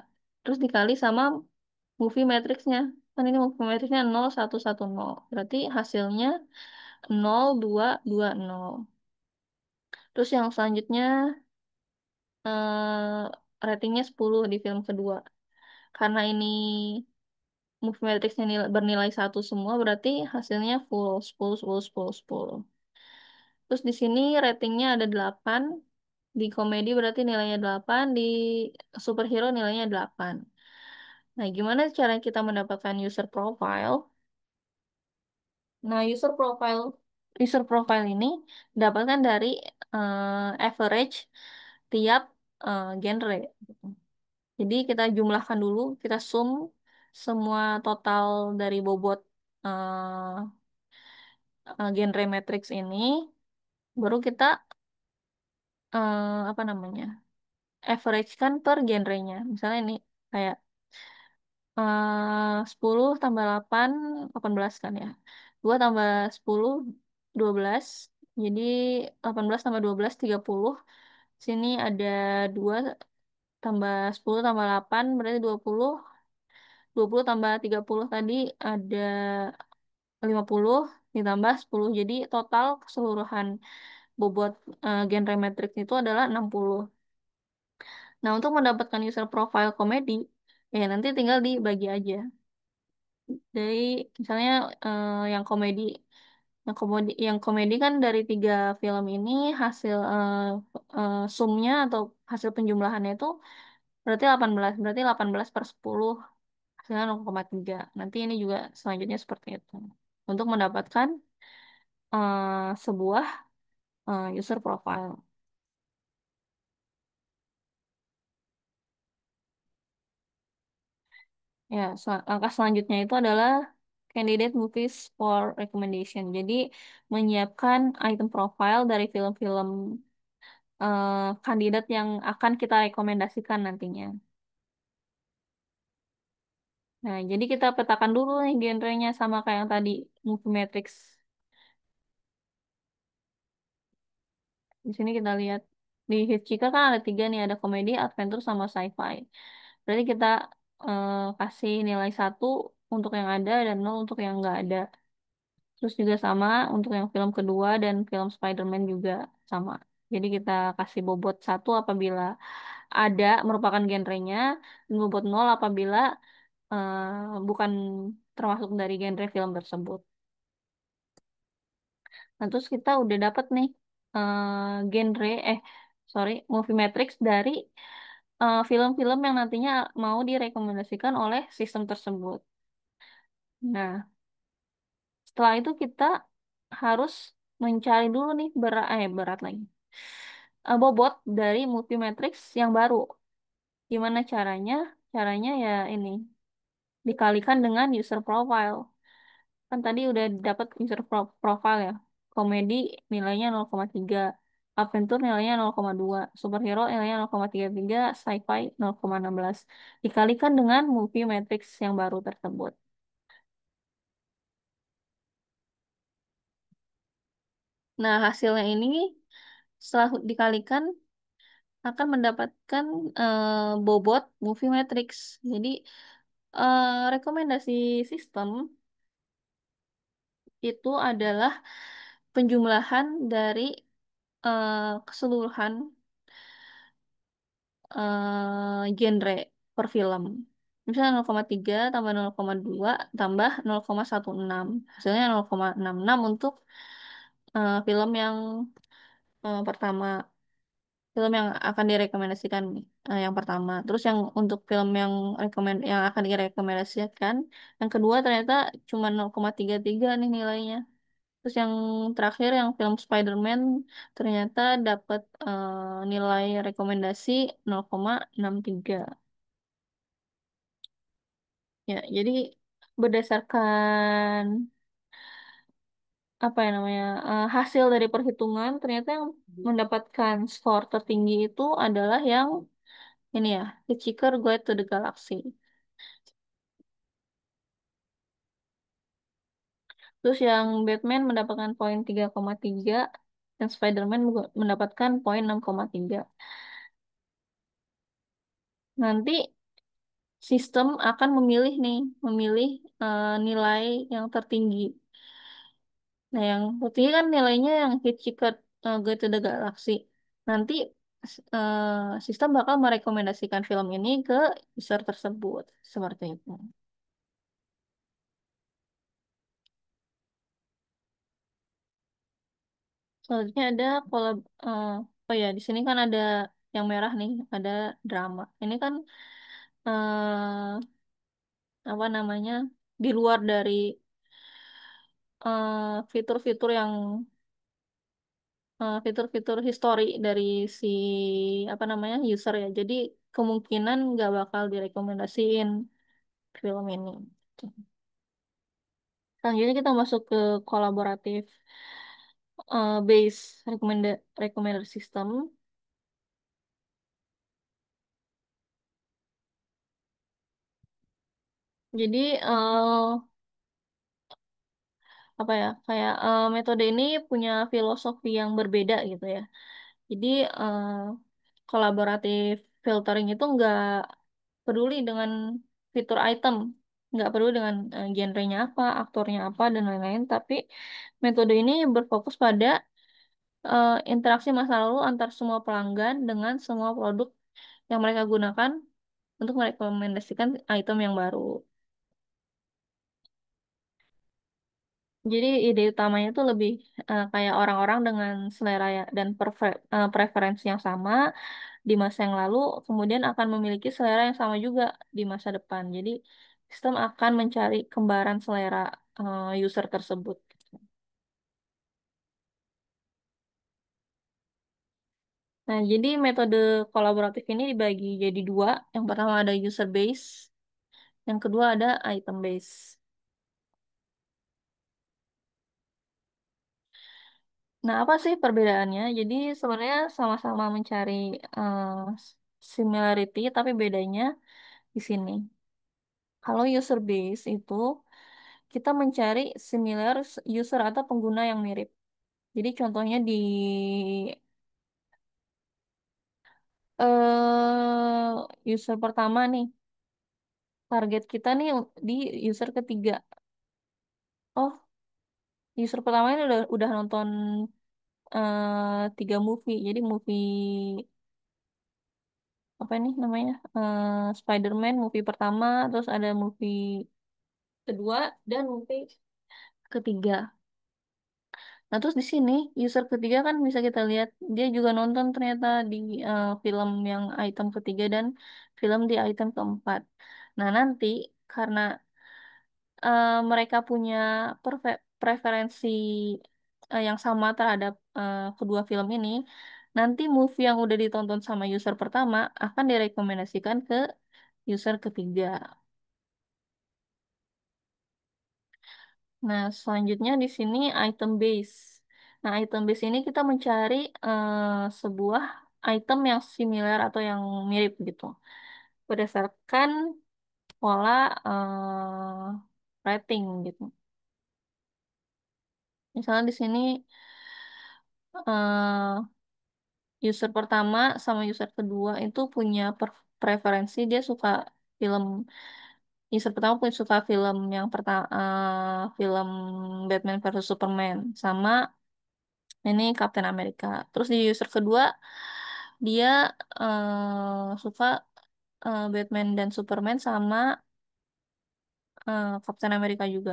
Terus dikali sama movie matrixnya. Kan ini movie matrixnya 0110. Berarti hasilnya 0220. Terus yang selanjutnya ratingnya 10 di film kedua. Karena ini movie matrixnya bernilai satu semua, berarti hasilnya full 10, 10, 10, 10. Terus di sini ratingnya ada 8. Di komedi berarti nilainya 8, di superhero nilainya 8. Nah, gimana cara kita mendapatkan user profile? Nah, user profile ini didapatkan dari average tiap genre. Jadi kita jumlahkan dulu, kita sum semua total dari bobot genre matrix ini, baru kita apa namanya, average kan per genrenya. Misalnya ini kayak 10 tambah 8, 18 kan ya. 2 tambah 10, 12. Jadi 18 tambah 12, 30. Sini ada 2 tambah 10 tambah 8, berarti 20. 20 tambah 30 tadi ada 50, ditambah 10. Jadi total keseluruhan bobot genre matrix itu adalah 60. Nah, untuk mendapatkan user profile komedi, ya nanti tinggal dibagi aja. Dari misalnya yang komedi kan dari 3 film ini hasil sumnya atau hasil penjumlahannya itu berarti 18. Berarti 18 per 10 hasilnya 0,3. Nanti ini juga selanjutnya seperti itu. Untuk mendapatkan sebuah user profile. Ya, langkah selanjutnya itu adalah candidate movies for recommendation. Jadi menyiapkan item profile dari film-film kandidat yang akan kita rekomendasikan nantinya. Nah, jadi kita petakan dulu nih genrenya sama kayak yang tadi, Movie Matrix. Di sini kita lihat di Hitchhiker kan ada 3 nih, ada komedi, adventure, sama sci-fi. Berarti kita kasih nilai 1 untuk yang ada dan 0 untuk yang nggak ada. Terus juga sama untuk yang film kedua dan film Spider-Man juga sama. Jadi kita kasih bobot 1 apabila ada merupakan genrenya, dan bobot 0 apabila bukan termasuk dari genre film tersebut. Nah, terus kita udah dapat nih genre, sorry, movie matrix dari film-film yang nantinya mau direkomendasikan oleh sistem tersebut. Nah, setelah itu kita harus mencari dulu nih berat lagi. Bobot dari movie matrix yang baru. Gimana caranya? Caranya ya ini dikalikan dengan user profile. Kan tadi udah dapat user profile ya. Komedi nilainya 0,3, adventure nilainya 0,2, superhero nilainya 0,33, sci-fi 0,16. Dikalikan dengan movie matrix yang baru tersebut. Nah, hasilnya ini setelah dikalikan akan mendapatkan bobot movie matrix. Jadi rekomendasi sistem itu adalah penjumlahan dari keseluruhan genre per film. Misalnya 0,3 tambah 0,2 tambah 0,16. Hasilnya 0,66 untuk film yang pertama. Film yang akan direkomendasikan yang pertama. Terus yang untuk film yang akan direkomendasikan yang kedua ternyata cuma 0,33 nih nilainya. Terus yang terakhir yang film Spider-Man ternyata dapat nilai rekomendasi 0,63. Ya, jadi berdasarkan apa ya namanya hasil dari perhitungan ternyata yang mendapatkan skor tertinggi itu adalah yang ini ya, Hitchhiker Guide to the Galaxy. Terus yang Batman mendapatkan poin 3,3 dan Spider-Man mendapatkan poin 6,3. Nanti sistem akan memilih nilai yang tertinggi. Nah, yang tertinggi kan nilainya yang Hitchhiker Guide to the Galaxy. Nanti sistem bakal merekomendasikan film ini ke user tersebut. Seperti itu. Selanjutnya ada oh ya, di sini kan ada yang merah nih, ada drama. Ini kan apa namanya? Di luar dari fitur-fitur yang fitur-fitur histori dari si apa namanya user ya. Jadi kemungkinan nggak bakal direkomendasiin film ini. Selanjutnya kita masuk ke kolaboratif base recommender system. Jadi apa ya kayak metode ini punya filosofi yang berbeda gitu ya. Jadi kolaboratif filtering itu nggak peduli dengan fitur item, nggak peduli dengan genrenya apa, aktornya apa dan lain-lain. Tapi metode ini berfokus pada interaksi masa lalu antar semua pelanggan dengan semua produk yang mereka gunakan untuk merekomendasikan item yang baru. Jadi ide utamanya itu lebih kayak orang-orang dengan selera dan preferensi yang sama di masa yang lalu, kemudian akan memiliki selera yang sama juga di masa depan. Jadi sistem akan mencari kembaran selera user tersebut. Nah, jadi metode kolaboratif ini dibagi jadi dua. Yang pertama ada user base, yang kedua ada item base. Nah, apa sih perbedaannya? Jadi sebenarnya sama-sama mencari eh, similarity, tapi bedanya di sini. Kalau user base itu kita mencari similar user atau pengguna yang mirip. Jadi contohnya di user pertama nih, target kita nih di user ketiga. Oh, user pertama ini udah nonton 3 movie. Jadi movie apa ini namanya? Spider-Man movie pertama, terus ada movie kedua dan movie ketiga. Nah, terus di sini user ketiga kan bisa kita lihat dia juga nonton ternyata di film yang item ketiga dan film di item keempat. Nah, nanti karena mereka punya preferensi yang sama terhadap kedua film ini, nanti movie yang udah ditonton sama user pertama akan direkomendasikan ke user ketiga. Nah, selanjutnya di sini item base. Nah, item base ini kita mencari sebuah item yang similar atau yang mirip gitu. Berdasarkan pola rating gitu. Misalnya di sini user pertama sama user kedua itu punya preferensi dia suka film user pertama punya suka film yang pertama film Batman versus Superman sama ini Captain America. Terus di user kedua dia suka Batman dan Superman sama Captain America juga.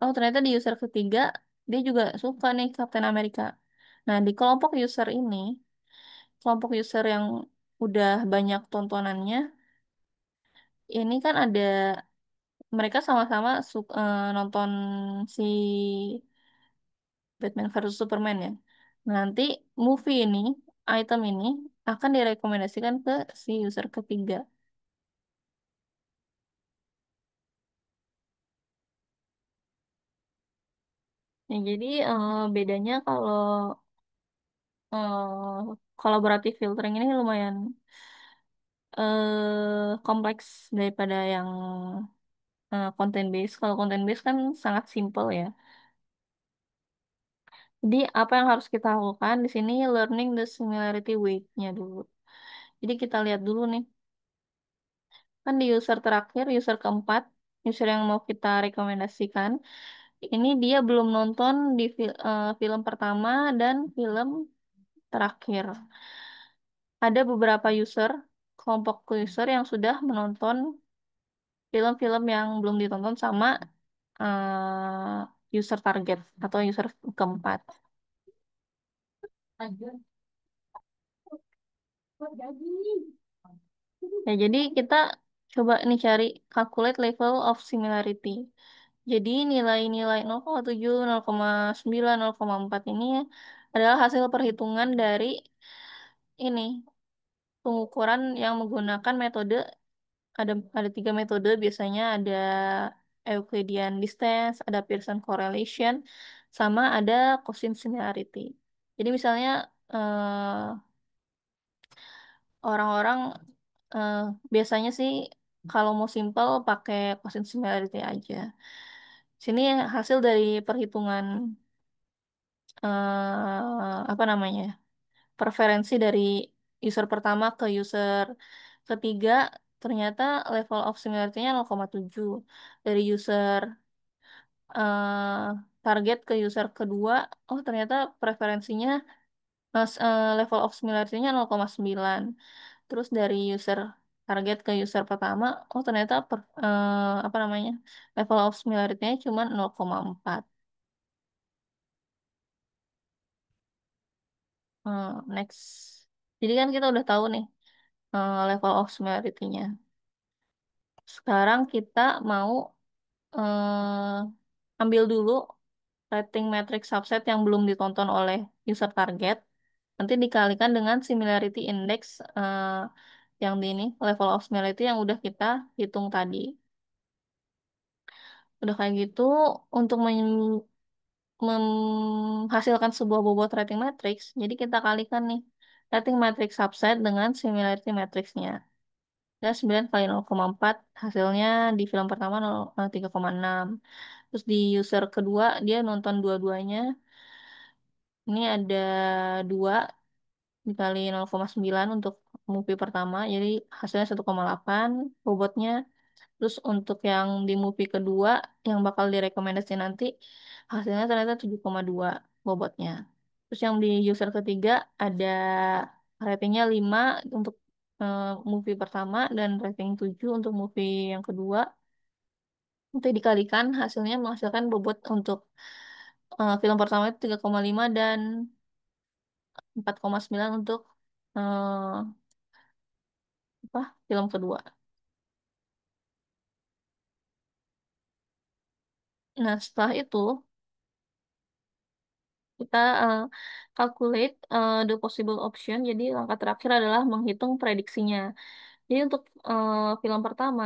Oh, ternyata di user ketiga dia juga suka nih Captain America. Nah, di kelompok user yang udah banyak tontonannya, ini kan ada mereka sama-sama nonton si Batman versus Superman ya. Nah, nanti movie ini, item ini akan direkomendasikan ke si user ketiga. Ya, jadi bedanya kalau collaborative filtering ini lumayan kompleks daripada yang content based. Kalau content based kan sangat simple ya. Jadi apa yang harus kita lakukan di sini learning the similarity weight-nya dulu. Jadi kita lihat dulu nih, kan di user terakhir, user keempat, user yang mau kita rekomendasikan, ini dia belum nonton di film pertama dan film terakhir. Ada beberapa user, kelompok user yang sudah menonton film-film yang belum ditonton sama user target atau user keempat. Ya, jadi kita coba nih cari calculate level of similarity. Jadi nilai-nilai 0,7, 0,9, 0,4 ini adalah hasil perhitungan dari ini pengukuran yang menggunakan metode ada tiga metode biasanya ada Euclidean distance, ada Pearson correlation, sama ada cosine similarity. Jadi misalnya orang-orang eh, biasanya sih kalau mau simple pakai cosine similarity aja. Sini hasil dari perhitungan apa namanya preferensi dari user pertama ke user ketiga ternyata level of similarity-nya 0,7 dari user eh, target ke user kedua. Oh ternyata preferensinya level of similarity-nya 0,9. Terus dari user target ke user pertama, oh ternyata apa namanya level of similarity-nya cuma 0,4. Next. Jadi kan kita udah tahu nih level of similarity-nya. Sekarang kita mau ambil dulu rating matrix subset yang belum ditonton oleh user target. Nanti dikalikan dengan similarity index yang di ini, level of similarity yang udah kita hitung tadi. Udah kayak gitu, untuk menghasilkan sebuah bobot rating matrix, jadi kita kalikan nih rating matrix subset dengan similarity matrixnya. Ya, 9 kali 0,4 hasilnya di film pertama 3,6. Terus di user kedua dia nonton dua-duanya. Ini ada 2 dikali 0,9 untuk movie pertama. Jadi hasilnya 1,8 bobotnya. Terus untuk yang di movie kedua yang bakal direkomendasi nanti hasilnya ternyata 7,2 bobotnya. Terus yang di user ketiga ada ratingnya 5 untuk movie pertama dan rating 7 untuk movie yang kedua. Nanti dikalikan hasilnya menghasilkan bobot untuk film pertama itu 3,5 dan 4,9 untuk apa film kedua. Nah, setelah itu kita calculate the possible option. Jadi langkah terakhir adalah menghitung prediksinya. Jadi untuk film pertama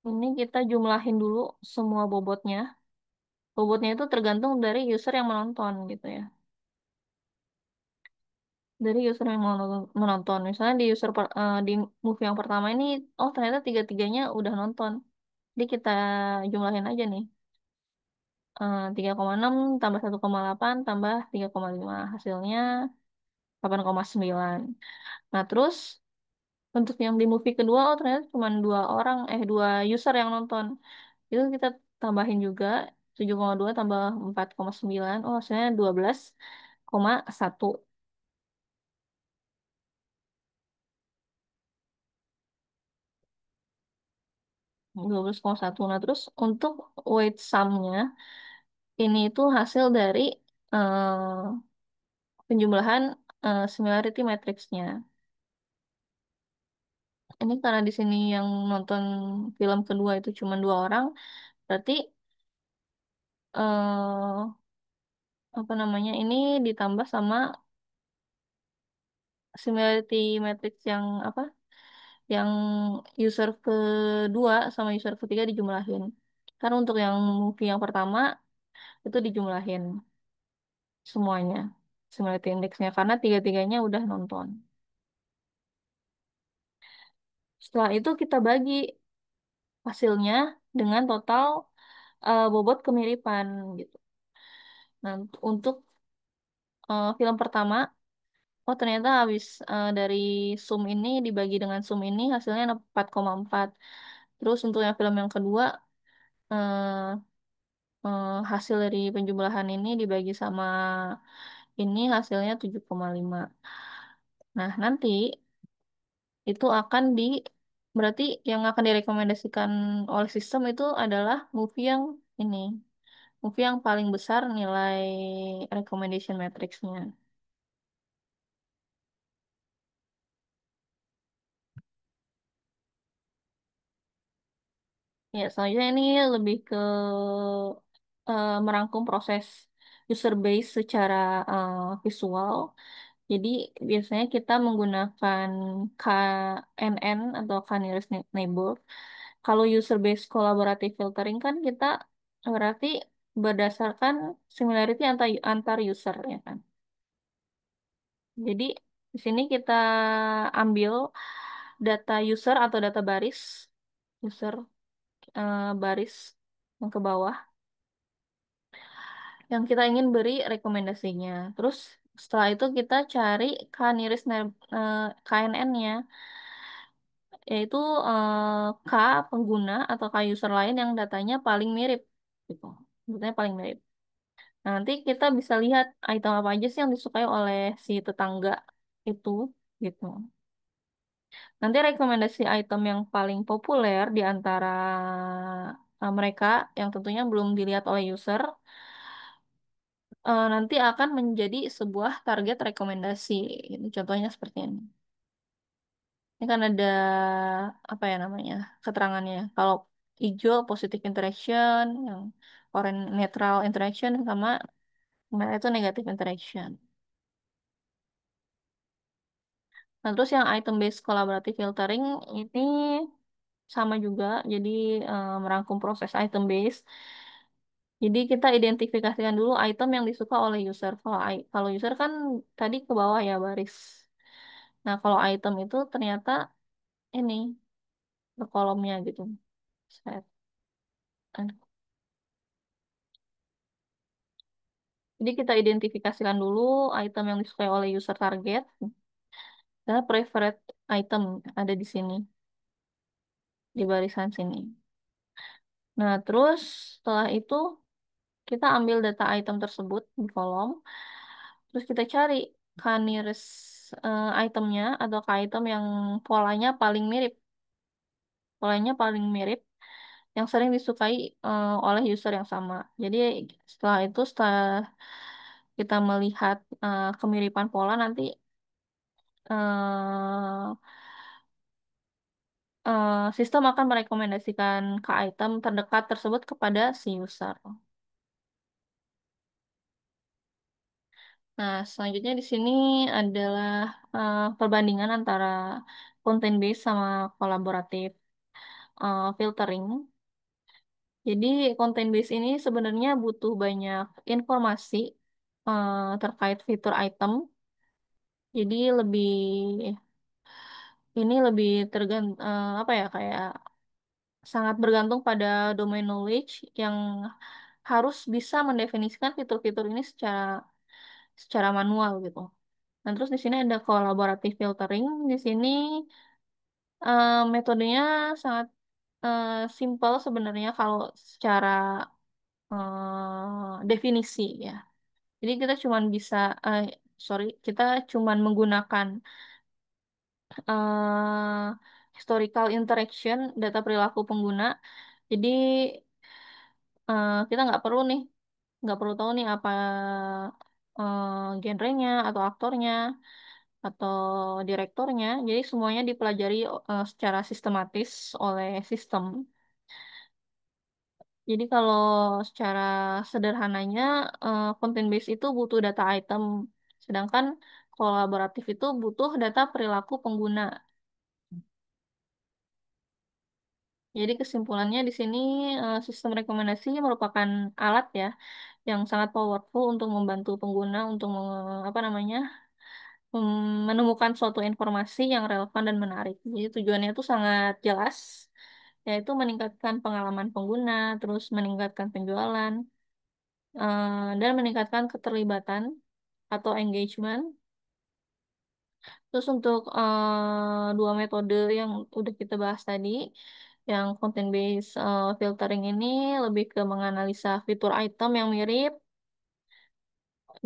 ini kita jumlahin dulu semua bobotnya. Bobotnya itu tergantung dari user yang menonton gitu ya. Dari user yang menonton. Misalnya di di movie yang pertama ini, oh ternyata tiga-tiganya udah nonton. Jadi kita jumlahin aja nih. 3,6 tambah 1,8 tambah 3,5 hasilnya 8,9. Nah, terus untuk yang di movie kedua, oh ternyata cuma dua user yang nonton. Itu kita tambahin juga 7,2 tambah 4,9. Oh, hasilnya 12,1. 12,1. Nah, terus untuk weight sum-nya, ini itu hasil dari penjumlahan similarity matrix-nya. Ini karena di sini yang nonton film kedua itu cuma 2 orang, berarti eh apa namanya ini ditambah sama similarity matrix yang apa? Yang user kedua sama user ketiga dijumlahin. Karena untuk yang movie yang pertama itu dijumlahin semuanya similarity indexnya karena tiga-tiganya udah nonton. Setelah itu kita bagi hasilnya dengan total bobot kemiripan gitu. Nah, untuk film pertama, oh ternyata habis dari sum ini dibagi dengan sum ini hasilnya 4,4. Terus untuk yang film yang kedua, eh, hasil dari penjumlahan ini dibagi sama ini hasilnya 7,5. Nah, nanti itu akan berarti yang akan direkomendasikan oleh sistem itu adalah movie yang ini, movie yang paling besar nilai recommendation matrixnya. Ya, selanjutnya ini lebih ke merangkum proses user base secara visual. Jadi biasanya kita menggunakan KNN atau K nearest neighbor. Kalau user base collaborative filtering kan kita berarti berdasarkan similarity antar user ya kan. Jadi di sini kita ambil data user atau data baris user baris yang ke bawah yang kita ingin beri rekomendasinya. Terus setelah itu kita cari KNN-nya, yaitu K pengguna atau K user lain yang datanya paling mirip gitu. Datanya paling mirip. Nah, nanti kita bisa lihat item apa aja sih yang disukai oleh si tetangga itu gitu. Nanti rekomendasi item yang paling populer di antara mereka yang tentunya belum dilihat oleh user nanti akan menjadi sebuah target rekomendasi. Ini contohnya seperti ini. Ini kan ada apa ya namanya keterangannya. Kalau hijau positive interaction, yang orange netral interaction, sama merah itu negative interaction. Nah, terus yang item based collaborative filtering ini sama juga, jadi merangkum proses item based. Jadi kita identifikasikan dulu item yang disuka oleh user. Kalau user kan tadi ke bawah ya baris. Nah, kalau item itu ternyata ini kolomnya gitu. Set. Jadi kita identifikasikan dulu item yang disukai oleh user target dan preferred item ada di sini di barisan sini. Nah, terus setelah itu kita ambil data item tersebut di kolom, terus kita cari nearest itemnya atau ke item yang polanya paling mirip, polanya paling mirip yang sering disukai oleh user yang sama. Jadi setelah itu setelah kita melihat kemiripan pola nanti eh, sistem akan merekomendasikan ke item terdekat tersebut kepada si user. Nah, selanjutnya di sini adalah perbandingan antara content based sama kolaboratif filtering. Jadi content based ini sebenarnya butuh banyak informasi terkait fitur item. Jadi ini lebih apa ya kayak sangat bergantung pada domain knowledge yang harus bisa mendefinisikan fitur-fitur ini secara manual gitu. Dan terus di sini ada collaborative filtering. Di sini metodenya sangat simple sebenarnya kalau secara definisi ya. Jadi kita cuman bisa kita cuman menggunakan eh, historical interaction data perilaku pengguna. Jadi kita nggak perlu tahu nih apa genrenya atau aktornya atau direktornya. Jadi semuanya dipelajari secara sistematis oleh sistem. Jadi kalau secara sederhananya content base itu butuh data item, sedangkan kolaboratif itu butuh data perilaku pengguna. Jadi kesimpulannya di sini sistem rekomendasi merupakan alat ya yang sangat powerful untuk membantu pengguna untuk apa namanya menemukan suatu informasi yang relevan dan menarik. Jadi tujuannya itu sangat jelas, yaitu meningkatkan pengalaman pengguna, terus meningkatkan penjualan, dan meningkatkan keterlibatan atau engagement. Terus untuk dua metode yang udah kita bahas tadi, yang content based filtering ini lebih ke menganalisa fitur item yang mirip,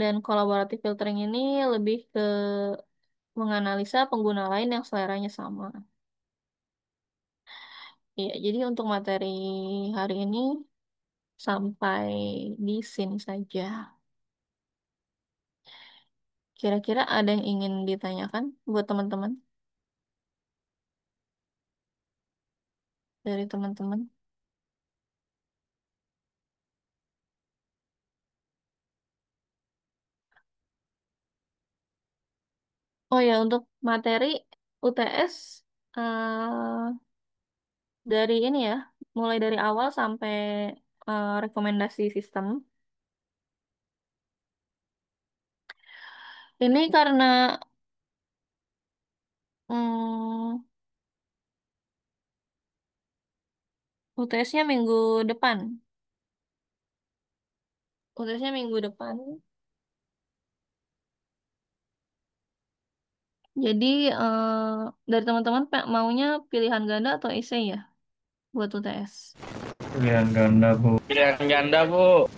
dan collaborative filtering ini lebih ke menganalisa pengguna lain yang seleranya sama. Iya, jadi untuk materi hari ini sampai di sini saja. Kira-kira ada yang ingin ditanyakan buat teman-teman dari teman-teman? Oh ya, untuk materi UTS dari ini ya, mulai dari awal sampai rekomendasi sistem. Ini karena UTS-nya minggu depan. UTS-nya minggu depan. Jadi dari teman-teman maunya pilihan ganda atau essay ya buat UTS? Pilihan ganda, Bu. Pilihan ganda, Bu.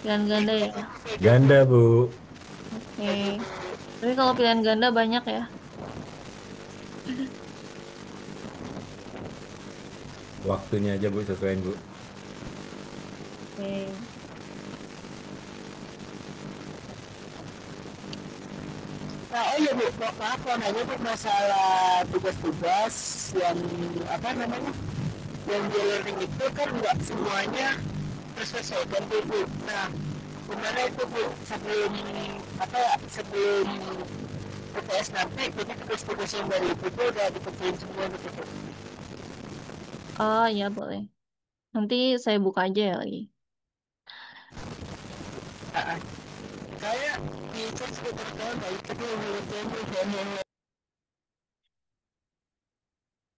Pilihan ganda ya. Ganda, Bu. Oke. Tapi kalau pilihan ganda banyak ya. Waktunya aja, Bu, sesuaiin, Bu. Oke. Nah, oh iya Bu, maaf mau nanya Bu masalah tugas-tugas yang apa namanya yang di learning itu kan nggak semuanya terselesaikan tuh Bu. Nah, gimana itu Bu sebelum apa ya sebelum UTS nanti jadi tugas-tugas yang dari itu tuh udah dikerjain semua gitu Bu. Oh ya boleh. Nanti saya buka aja ya lagi. Nah, kayak di chat sekitar tahun baik tapi yang ngerjain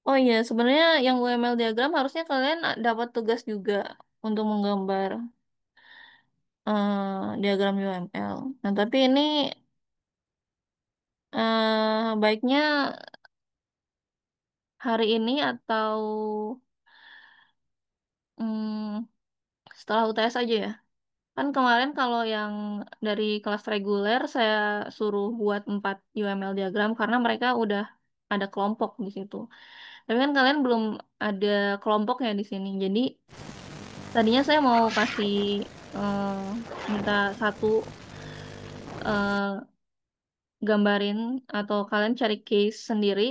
Oh iya, sebenarnya yang UML diagram harusnya kalian dapat tugas juga untuk menggambar diagram UML. Nah, tapi ini baiknya hari ini atau mm, setelah UTS aja ya. Kan kemarin kalau yang dari kelas reguler saya suruh buat 4 UML diagram karena mereka udah ada kelompok di situ. Tapi kan kalian belum ada kelompoknya di sini. Jadi tadinya saya mau kasih eh, minta satu eh, gambarin atau kalian cari case sendiri,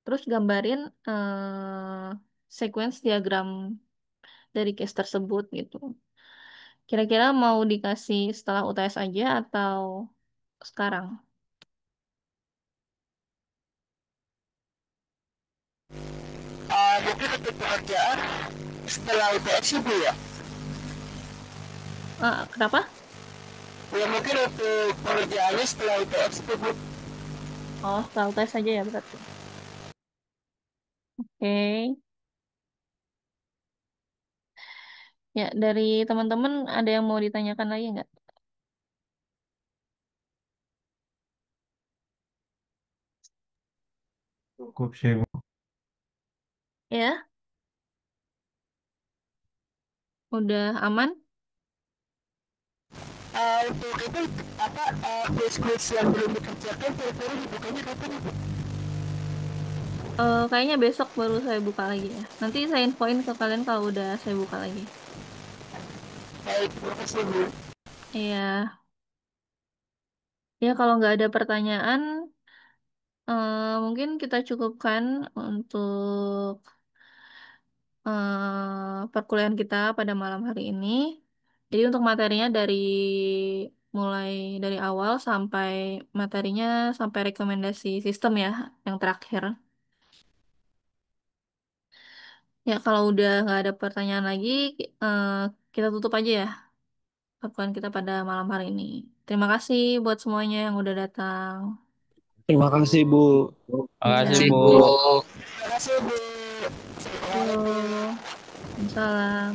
terus gambarin sequence diagram dari case tersebut gitu. Kira-kira mau dikasih setelah UTS aja atau sekarang? mungkin untuk pekerjaan setelah UTS sih Bu ya. Kenapa? Ya mungkin untuk pekerjaannya setelah UTS itu Bu. Oh, setelah UTS aja ya berarti. Oke. Ya, dari teman-teman ada yang mau ditanyakan lagi nggak? Cukup sih, Bu. Ya, udah aman? Untuk itu apa quiz-quiz yang belum dikerjakan kira-kira dibukanya kapan Ibu? Kayaknya besok baru saya buka lagi ya. Nanti saya infoin ke kalian kalau udah saya buka lagi. Baik, terima kasih Bu. Iya, ya kalau nggak ada pertanyaan, mungkin kita cukupkan untuk perkuliahan kita pada malam hari ini. Jadi untuk materinya mulai dari awal sampai materinya sampai rekomendasi sistem ya yang terakhir. Ya kalau udah nggak ada pertanyaan lagi, eh, kita tutup aja ya. paparan kita pada malam hari ini. Terima kasih buat semuanya yang udah datang. Terima kasih, Bu. Makasih, Iya. Bu. Terima kasih Bu. Yuk. Salam.